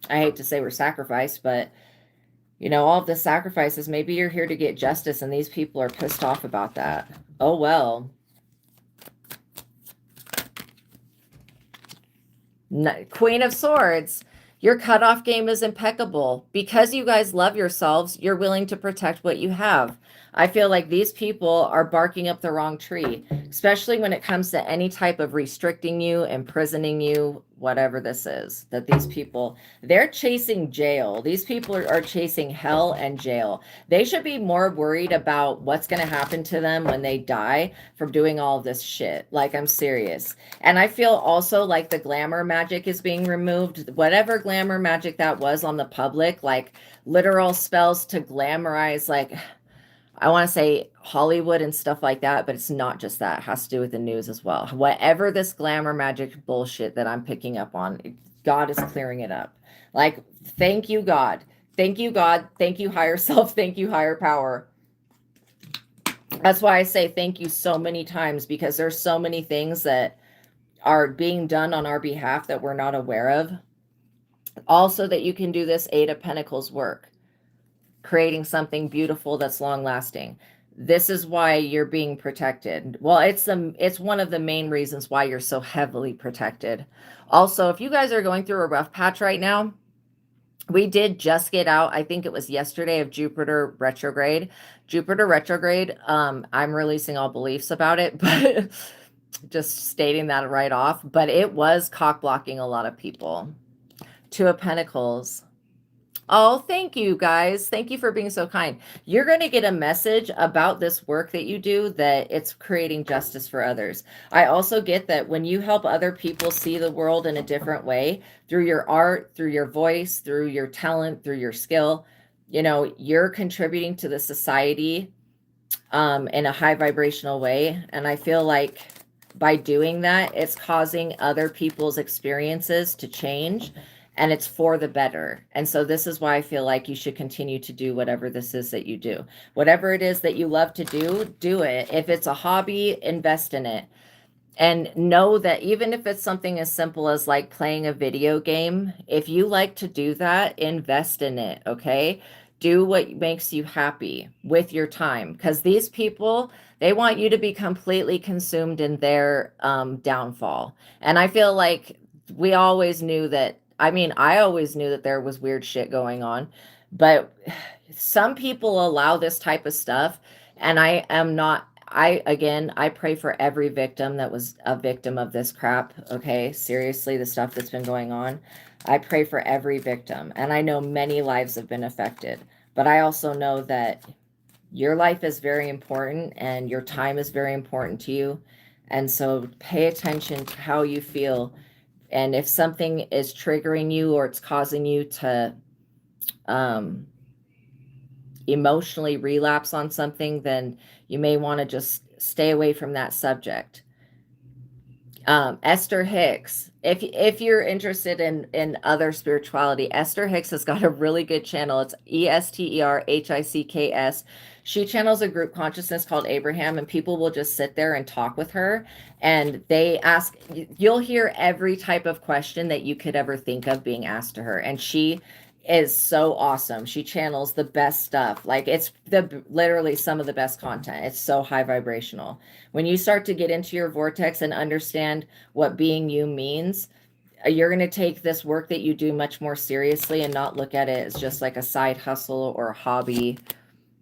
I hate to say were sacrificed, but you know, all of the sacrifices, maybe you're here to get justice and these people are pissed off about that. Oh, well. Queen of Swords. Your cutoff game is impeccable. Because you guys love yourselves, you're willing to protect what you have. I feel like these people are barking up the wrong tree, especially when it comes to any type of restricting you, imprisoning you, whatever this is, that these people, they're chasing jail. These people are chasing hell and jail. They should be more worried about what's going to happen to them when they die from doing all of this shit. Like, I'm serious. And I feel also like the glamour magic is being removed. Whatever glamour magic that was on the public, like literal spells to glamorize, like, I want to say Hollywood and stuff like that, but it's not just that. It has to do with the news as well. Whatever this glamour magic bullshit that I'm picking up on, God is clearing it up. Like, thank you, God. Thank you, God. Thank you, higher self. Thank you, higher power. That's why I say thank you so many times, because there's so many things that are being done on our behalf that we're not aware of. Also, that you can do this Eight of Pentacles work, creating something beautiful that's long lasting. This is why you're being protected. Well, it's one of the main reasons why you're so heavily protected. Also, if you guys are going through a rough patch right now, We did just get out, I think it was yesterday, of Jupiter retrograde. Jupiter retrograde, I'm releasing all beliefs about it, but just stating that right off. But it was cock blocking a lot of people. Two of Pentacles. Oh, thank you guys. Thank you for being so kind. You're going to get a message about this work that you do, that it's creating justice for others. I also get that when you help other people see the world in a different way, through your art, through your voice, through your talent, through your skill, you know, you're contributing to the society in a high vibrational way. And I feel like by doing that, it's causing other people's experiences to change, and it's for the better. And so this is why I feel like you should continue to do whatever this is that you do. Whatever it is that you love to do, do it. If it's a hobby, invest in it. And know that even if it's something as simple as like playing a video game, if you like to do that, invest in it, okay? Do what makes you happy with your time, because these people, they want you to be completely consumed in their downfall. And I feel like we always knew that. I mean, I always knew that there was weird shit going on, but some people allow this type of stuff, and I am not. I pray for every victim that was a victim of this crap. Okay, seriously, the stuff that's been going on. I pray for every victim, and I know many lives have been affected, but I also know that your life is very important and your time is very important to you. And so pay attention to how you feel. And if something is triggering you or it's causing you to emotionally relapse on something, then you may want to just stay away from that subject. Esther Hicks, if you're interested in other spirituality, Esther Hicks has got a really good channel. It's ESTERHICKS. She channels a group consciousness called Abraham, and people will just sit there and talk with her, and they ask, you'll hear every type of question that you could ever think of being asked to her, and she is so awesome. She channels the best stuff. Like, it's literally some of the best content. It's so high vibrational. When you start to get into your vortex and understand what being you means, you're going to take this work that you do much more seriously and not look at it as just like a side hustle or a hobby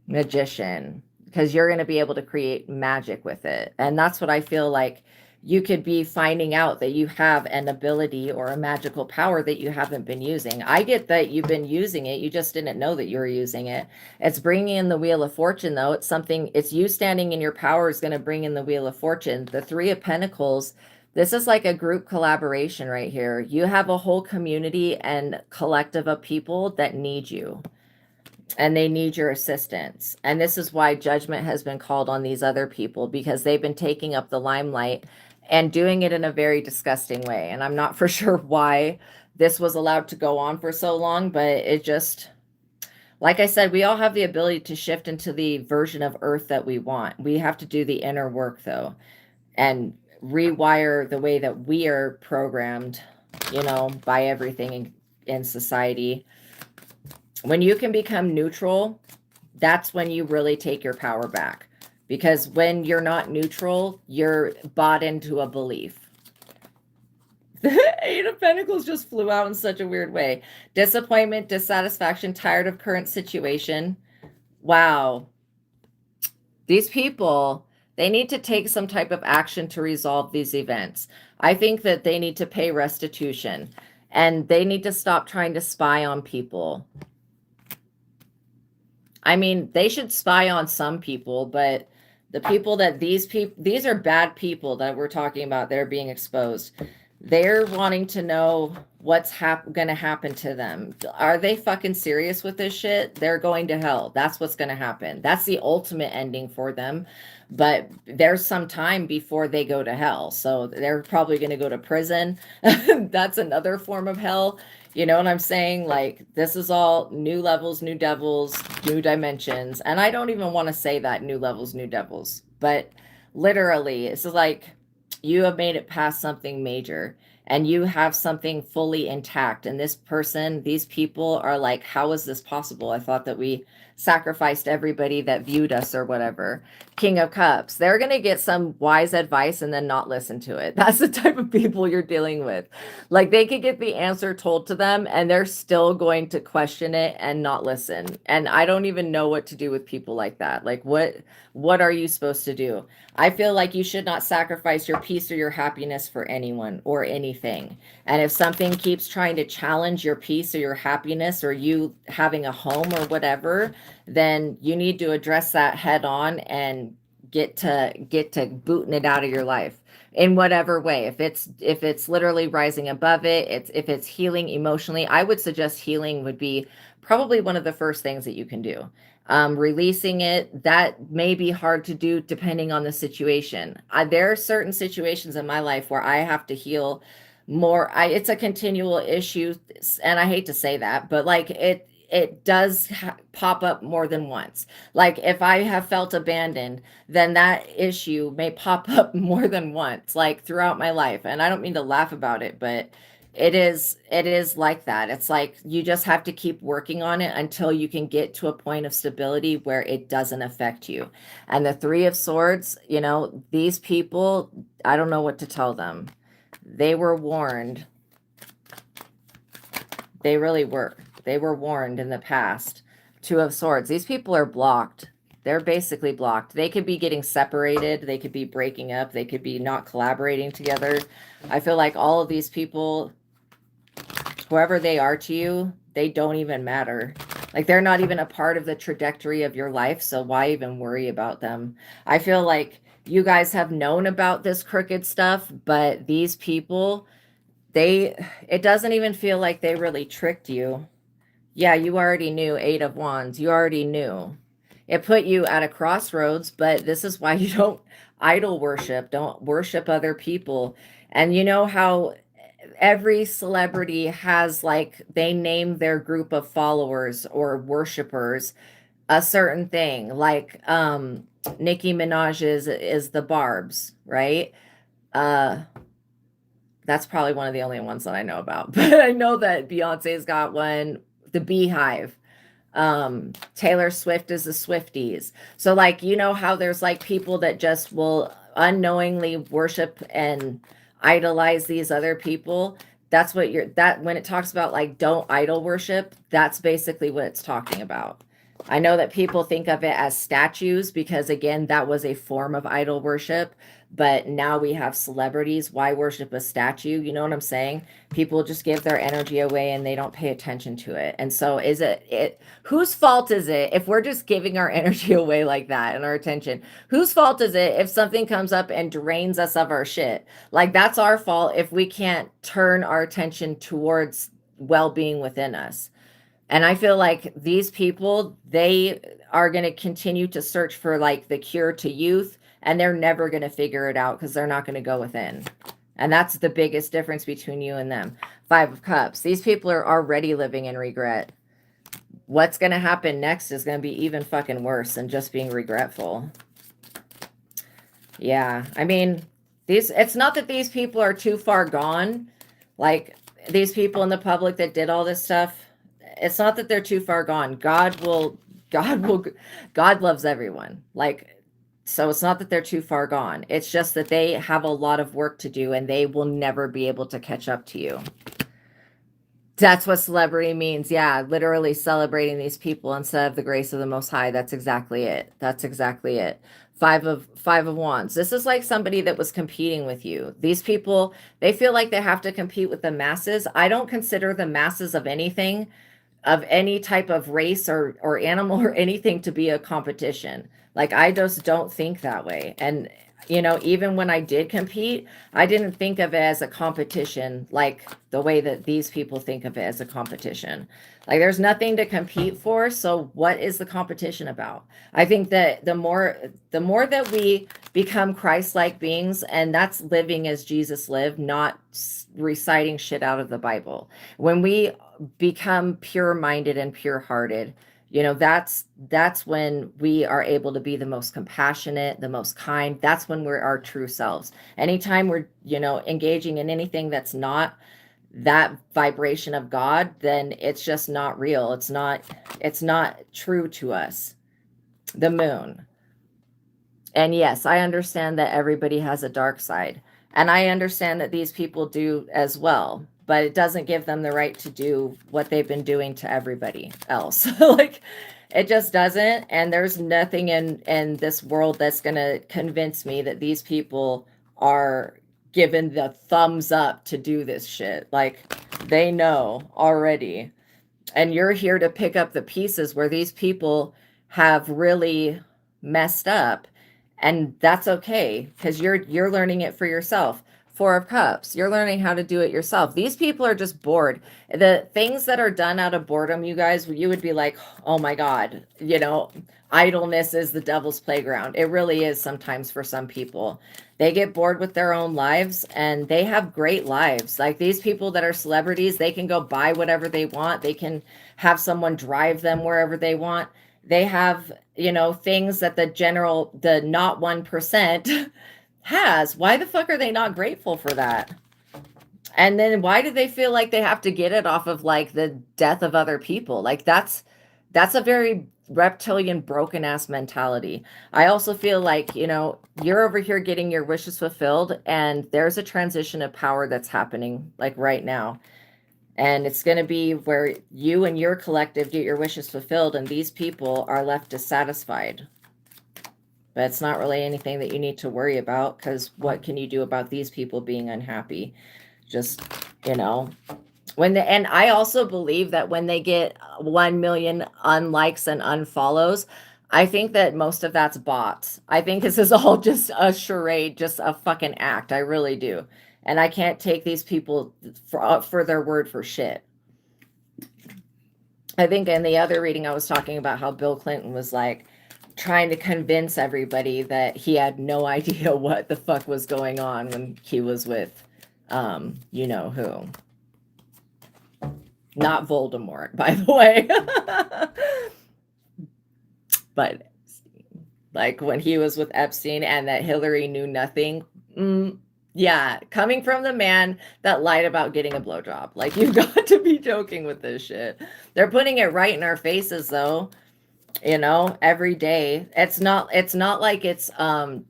magician, because you're going to be able to create magic with it. And that's what I feel like you could be finding out, that you have an ability or a magical power that you haven't been using. I get that you've been using it. You just didn't know that you were using it. It's bringing in the Wheel of Fortune, though. It's something, it's you standing in your power is going to bring in the Wheel of Fortune. The Three of Pentacles, this is like a group collaboration right here. You have a whole community and collective of people that need you, and they need your assistance. And this is why judgment has been called on these other people, because they've been taking up the limelight and doing it in a very disgusting way. And I'm not for sure why this was allowed to go on for so long, but it just, like I said, we all have the ability to shift into the version of Earth that we want. We have to do the inner work, though, and rewire the way that we are programmed, you know, by everything in society. When you can become neutral, that's when you really take your power back. Because when you're not neutral, you're bought into a belief. The Eight of Pentacles just flew out in such a weird way. Disappointment, dissatisfaction, tired of current situation. Wow. These people, they need to take some type of action to resolve these events. I think that they need to pay restitution, and they need to stop trying to spy on people. I mean, they should spy on some people, but the people that these are bad people that we're talking about, they're being exposed. They're wanting to know what's going to happen to them. Are they fucking serious with this shit? They're going to hell. That's what's going to happen. That's the ultimate ending for them. But there's some time before they go to hell. So they're probably going to go to prison. That's another form of hell. You know what I'm saying? Like, this is all new levels, new devils, new dimensions. And I don't even want to say that, new levels, new devils. But literally, it's like you have made it past something major. and you have something fully intact. And this person, these people are like, how is this possible? I thought that we sacrificed everybody that viewed us or whatever. King of Cups, they're going to get some wise advice and then not listen to it. That's the type of people you're dealing with. Like, they could get the answer told to them and they're still going to question it and not listen. And I don't even know what to do with people like that. Like, what are you supposed to do? I feel like you should not sacrifice your peace or your happiness for anyone or anything. And if something keeps trying to challenge your peace or your happiness or you having a home or whatever, then you need to address that head on and get to booting it out of your life in whatever way. If it's literally rising above it, if it's healing emotionally, I would suggest healing would be probably one of the first things that you can do. Releasing it, that may be hard to do depending on the situation. There are certain situations in my life where I have to heal more. It's a continual issue, and I hate to say that, but like it does pop up more than once. Like if I have felt abandoned, then that issue may pop up more than once, like throughout my life. And I don't mean to laugh about it, but it is like that. It's like you just have to keep working on it until you can get to a point of stability where it doesn't affect you. And the Three of Swords, these people, I don't know what to tell them. They were warned. They really were. They were warned in the past. Two of Swords. These people are blocked. They're basically blocked. They could be getting separated. They could be breaking up. They could be not collaborating together. I feel like all of these people, whoever they are to you, they don't even matter. Like they're not even a part of the trajectory of your life. So why even worry about them? I feel like you guys have known about this crooked stuff, but these people, it doesn't even feel like they really tricked you. Yeah, you already knew. Eight of Wands. You already knew. It put you at a crossroads, but this is why you don't idol worship. Don't worship other people. And you know how every celebrity has, like, they name their group of followers or worshipers a certain thing. Like Nicki Minaj is the Barbs, right? That's probably one of the only ones that I know about. But I know that Beyonce's got one, the Beehive. Taylor Swift is the Swifties. So like, how there's like people that just will unknowingly worship and idolize these other people. That's what when it talks about like don't idol worship, that's basically what it's talking about. I know that people think of it as statues because again, that was a form of idol worship, but now we have celebrities. Why worship a statue? You know what I'm saying? People just give their energy away and they don't pay attention to it. And so whose fault is it if we're just giving our energy away like that and our attention? Whose fault is it if something comes up and drains us of our shit? Like that's our fault if we can't turn our attention towards well-being within us. And I feel like these people, they are going to continue to search for like the cure to youth, and they're never going to figure it out because they're not going to go within. And that's the biggest difference between you and them. Five of Cups. These people are already living in regret. What's going to happen next is going to be even fucking worse than just being regretful. Yeah. I mean, it's not that these people are too far gone. Like these people in the public that did all this stuff. It's not that they're too far gone. God loves everyone. Like, so it's not that they're too far gone. It's just that they have a lot of work to do and they will never be able to catch up to you. That's what celebrity means. Yeah, literally celebrating these people instead of the grace of the Most High. That's exactly it. That's exactly it. Five of Wands. This is like somebody that was competing with you. These people, they feel like they have to compete with the masses. I don't consider the masses of anything, of any type of race or animal or anything to be a competition. Like I just don't think that way. And even when I did compete, I didn't think of it as a competition like the way that these people think of it as a competition. Like there's nothing to compete for, so what is the competition about? I think that the more that we become Christ-like beings, and that's living as Jesus lived, not reciting shit out of the Bible. When we become pure-minded and pure-hearted, You know, that's when we are able to be the most compassionate, the most kind. That's when we're our true selves. Anytime we're, you know, engaging in anything that's not that vibration of God, then it's just not real. It's not true to us. The moon. And yes, I understand that everybody has a dark side. And I understand that these people do as well, but it doesn't give them the right to do what they've been doing to everybody else. Like, it just doesn't. And there's nothing in this world that's going to convince me that these people are given the thumbs up to do this shit. Like, they know already. And you're here to pick up the pieces where these people have really messed up, and that's okay, because you're learning it for yourself. Four of Cups, you're learning how to do it yourself. These people are just bored. The things that are done out of boredom, you guys, you would be like, oh my God, you know, idleness is the devil's playground. It really is sometimes for some people. They get bored with their own lives, and they have great lives. Like these people that are celebrities, they can go buy whatever they want. They can have someone drive them wherever they want. They have, you know, things that the not 1% has. Why the fuck are they not grateful for that? And then why do they feel like they have to get it off of like the death of other people? Like that's a very reptilian broken ass mentality. I also feel like, you know, you're over here getting your wishes fulfilled, and there's a transition of power that's happening like right now. And it's going to be where you and your collective get your wishes fulfilled, and these people are left dissatisfied. But it's not really anything that you need to worry about, because what can you do about these people being unhappy? Just, you know, and I also believe that when they get 1 million unlikes and unfollows, I think that most of that's bots. I think this is all just a charade, just a fucking act. I really do. And I can't take these people for their word for shit. I think in the other reading, I was talking about how Bill Clinton was like trying to convince everybody that he had no idea what the fuck was going on when he was with, you know who. Not Voldemort, by the way. But like when he was with Epstein, and that Hillary knew nothing. Yeah, coming from the man that lied about getting a blowjob. Like, you've got to be joking with this shit. They're putting it right in our faces, though. You know, every day. It's not like it's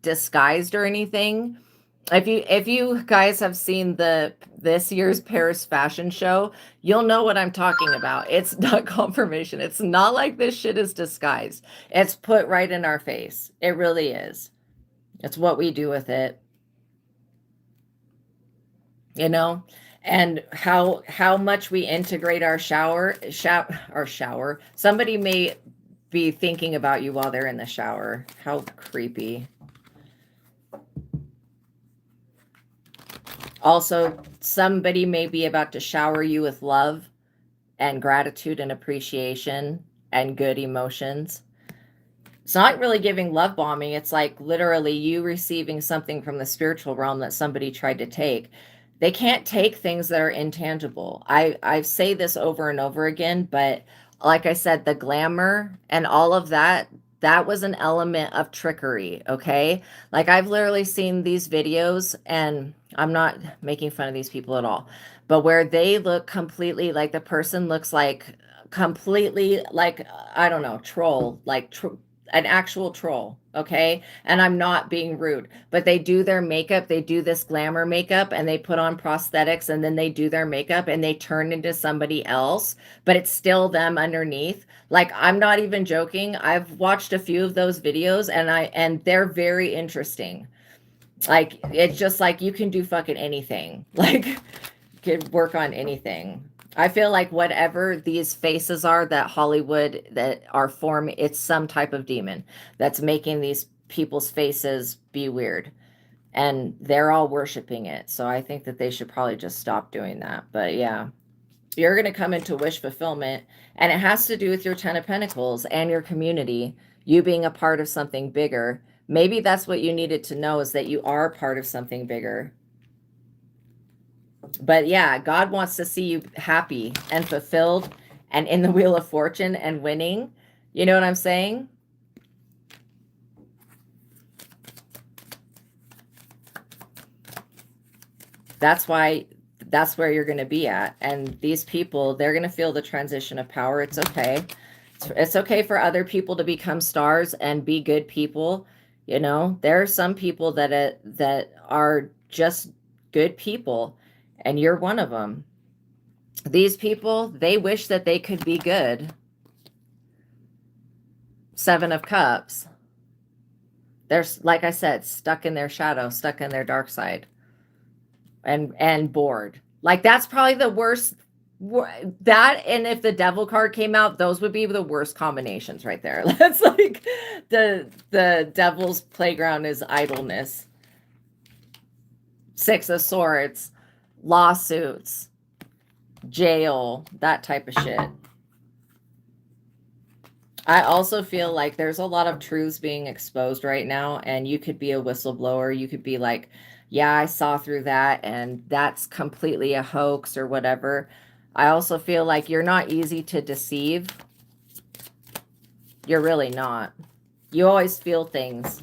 disguised or anything. If you guys have seen this year's Paris fashion show, you'll know what I'm talking about. It's not confirmation. It's not like this shit is disguised. It's put right in our face. It really is. It's what we do with it. You know, and how much we integrate our shower. Somebody may be thinking about you while they're in the shower. How creepy. Also, somebody may be about to shower you with love and gratitude and appreciation and good emotions. It's not really giving love bombing. It's like literally you receiving something from the spiritual realm that somebody tried to take. They can't take things that are intangible. I say this over and over again, but like I said, the glamour and all of that, that was an element of trickery, okay? Like, I've literally seen these videos, and I'm not making fun of these people at all, but where they look completely like the person looks like completely like, I don't know, troll, like an actual troll, okay? And I'm not being rude, but they do their makeup, they do this glamour makeup, and they put on prosthetics, and then they do their makeup and they turn into somebody else, but it's still them underneath. Like, I'm not even joking. I've watched a few of those videos, and they're very interesting. Like, it's just like you can do fucking anything. Like, you can work on anything. I feel like whatever these faces are that Hollywood that are forming, it's some type of demon that's making these people's faces be weird, and they're all worshiping it. So I think that they should probably just stop doing that. But yeah, you're going to come into wish fulfillment, and it has to do with your 10 of Pentacles and your community, you being a part of something bigger. Maybe that's what you needed to know, is that you are a part of something bigger. But yeah, God wants to see you happy and fulfilled and in the Wheel of Fortune and winning. You know what I'm saying? That's why, that's where you're going to be at. And these people, they're going to feel the transition of power. It's okay. It's okay for other people to become stars and be good people. You know, there are some people that are just good people, and you're one of them. These people, they wish that they could be good. Seven of Cups. They're, like I said, stuck in their shadow, stuck in their dark side, and bored. Like, that's probably the worst. That, and if the Devil card came out, those would be the worst combinations right there. That's like the Devil's playground is idleness. Six of Swords, lawsuits, jail, that type of shit. I also feel like there's a lot of truths being exposed right now, and you could be a whistleblower. You could be like, yeah, I saw through that, and that's completely a hoax or whatever. I also feel like you're not easy to deceive. You're really not. You always feel things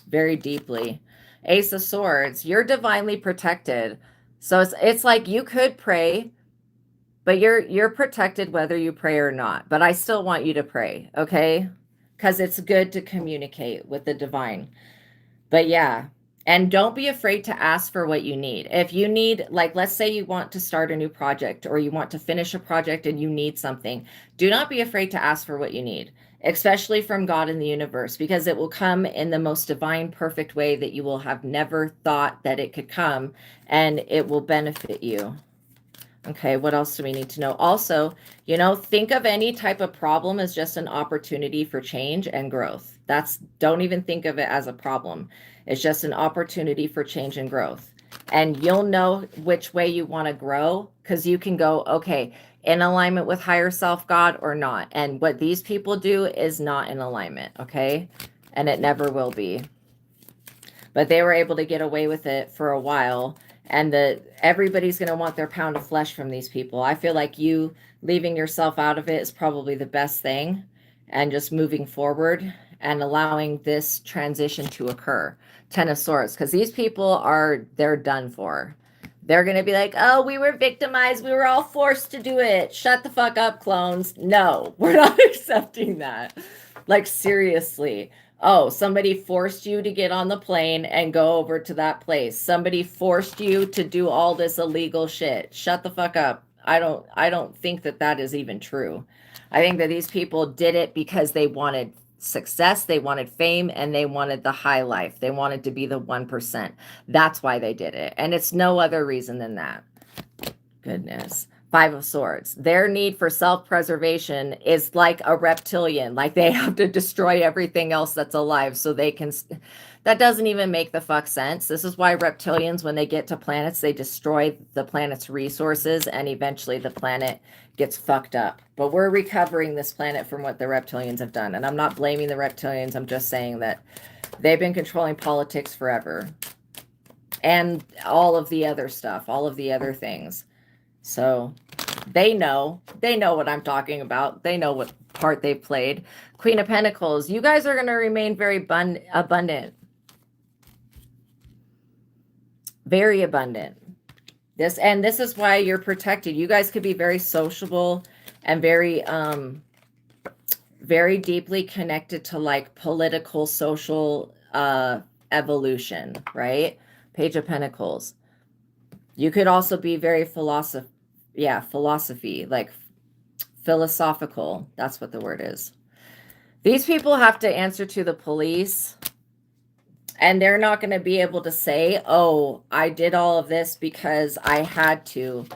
very deeply. Ace of Swords, you're divinely protected. So it's like you could pray, but you're protected whether you pray or not. But I still want you to pray, okay? Because it's good to communicate with the divine. But yeah, and don't be afraid to ask for what you need. If you need, like, let's say you want to start a new project or you want to finish a project and you need something, do not be afraid to ask for what you need, especially from God in the universe, because it will come in the most divine, perfect way that you will have never thought that it could come, and it will benefit you. Okay, what else do we need to know? Also, you know, think of any type of problem as just an opportunity for change and growth. Don't even think of it as a problem. It's just an opportunity for change and growth. And you'll know which way you want to grow, because you can go, okay, in alignment with higher self, God, or not. And what these people do is not in alignment, okay? And it never will be. But they were able to get away with it for a while, and everybody's going to want their pound of flesh from these people. I feel like you leaving yourself out of it is probably the best thing, and just moving forward and allowing this transition to occur. Ten of Swords, because these people they're done for. They're going to be like, oh, we were victimized. We were all forced to do it. Shut the fuck up, clones. No, we're not accepting that. Like, seriously. Oh, somebody forced you to get on the plane and go over to that place. Somebody forced you to do all this illegal shit. Shut the fuck up. I don't think that is even true. I think that these people did it because they wanted success, they wanted fame, and they wanted the high life. They wanted to be the 1%. That's why they did it. And it's no other reason than that. Goodness. Five of Swords. Their need for self-preservation is like a reptilian. Like, they have to destroy everything else that's alive so they can... That doesn't even make the fuck sense. This is why reptilians, when they get to planets, they destroy the planet's resources, and eventually the planet gets fucked up. But we're recovering this planet from what the reptilians have done. And I'm not blaming the reptilians. I'm just saying that they've been controlling politics forever. And all of the other stuff, all of the other things. So they know what I'm talking about. They know what part they've played. Queen of Pentacles, you guys are going to remain very abundant. Very abundant. This is why you're protected. You guys could be very sociable and very very deeply connected to, like, political, social evolution, right? Page of Pentacles. You could also be very philosophy, like philosophical. That's what the word is. These people have to answer to the police, and they're not going to be able to say, oh, I did all of this because I had to.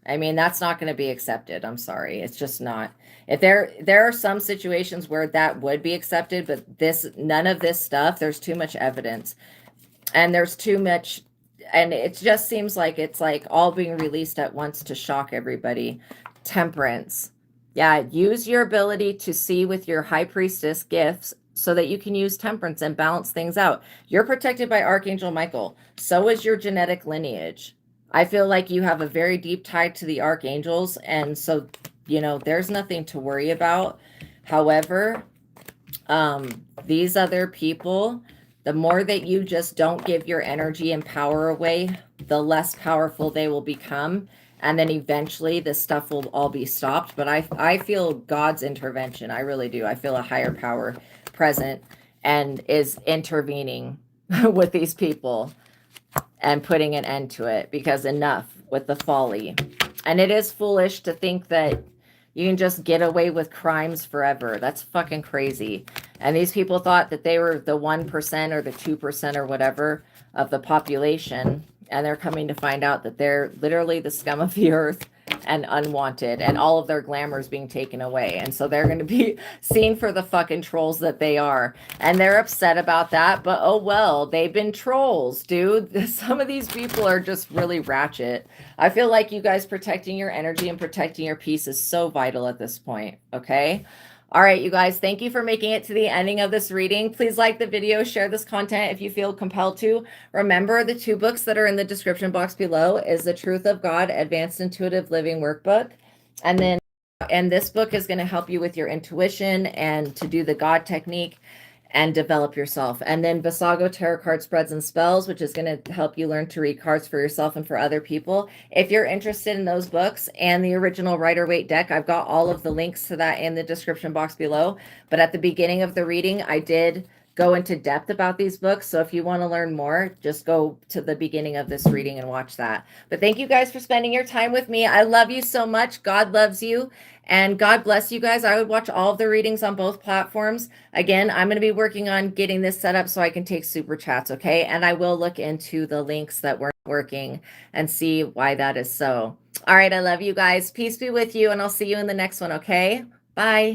I mean, that's not going to be accepted. I'm sorry. It's just not. If there are some situations where that would be accepted, but none of this stuff, there's too much evidence, and there's too much. And it just seems like it's like all being released at once to shock everybody. Temperance. Yeah, use your ability to see with your high priestess gifts so that you can use temperance and balance things out. You're protected by Archangel Michael. So is your genetic lineage. I feel like you have a very deep tie to the archangels. And so, you know, there's nothing to worry about. However, these other people, the more that you just don't give your energy and power away, the less powerful they will become. And then eventually this stuff will all be stopped. But I feel God's intervention. I really do. I feel a higher power present and is intervening with these people and putting an end to it, because enough with the folly. And it is foolish to think that you can just get away with crimes forever. That's fucking crazy. And these people thought that they were the 1% or the 2% or whatever of the population. And they're coming to find out that they're literally the scum of the earth and unwanted, and all of their glamour is being taken away. And so they're going to be seen for the fucking trolls that they are. And they're upset about that, but oh well, they've been trolls, dude. Some of these people are just really ratchet. I feel like you guys protecting your energy and protecting your peace is so vital at this point, okay? All right, you guys, thank you for making it to the ending of this reading. Please like the video, share this content if you feel compelled to. Remember, the 2 books that are in the description box below is The Truth of God, Advanced Intuitive Living Workbook. And this book is going to help you with your intuition and to do the God technique and develop yourself. And then Vassago Tarot Card Spreads and Spells, which is going to help you learn to read cards for yourself and for other people. If you're interested in those books and the original Rider-Waite deck, I've got all of the links to that in the description box below. But at the beginning of the reading, I did go into depth about these books. So if you want to learn more, just go to the beginning of this reading and watch that. But thank you guys for spending your time with me. I love you so much. God loves you. And God bless you guys. I would watch all of the readings on both platforms. Again, I'm going to be working on getting this set up so I can take super chats, okay? And I will look into the links that weren't working and see why that is so. All right, I love you guys. Peace be with you, and I'll see you in the next one, okay? Bye.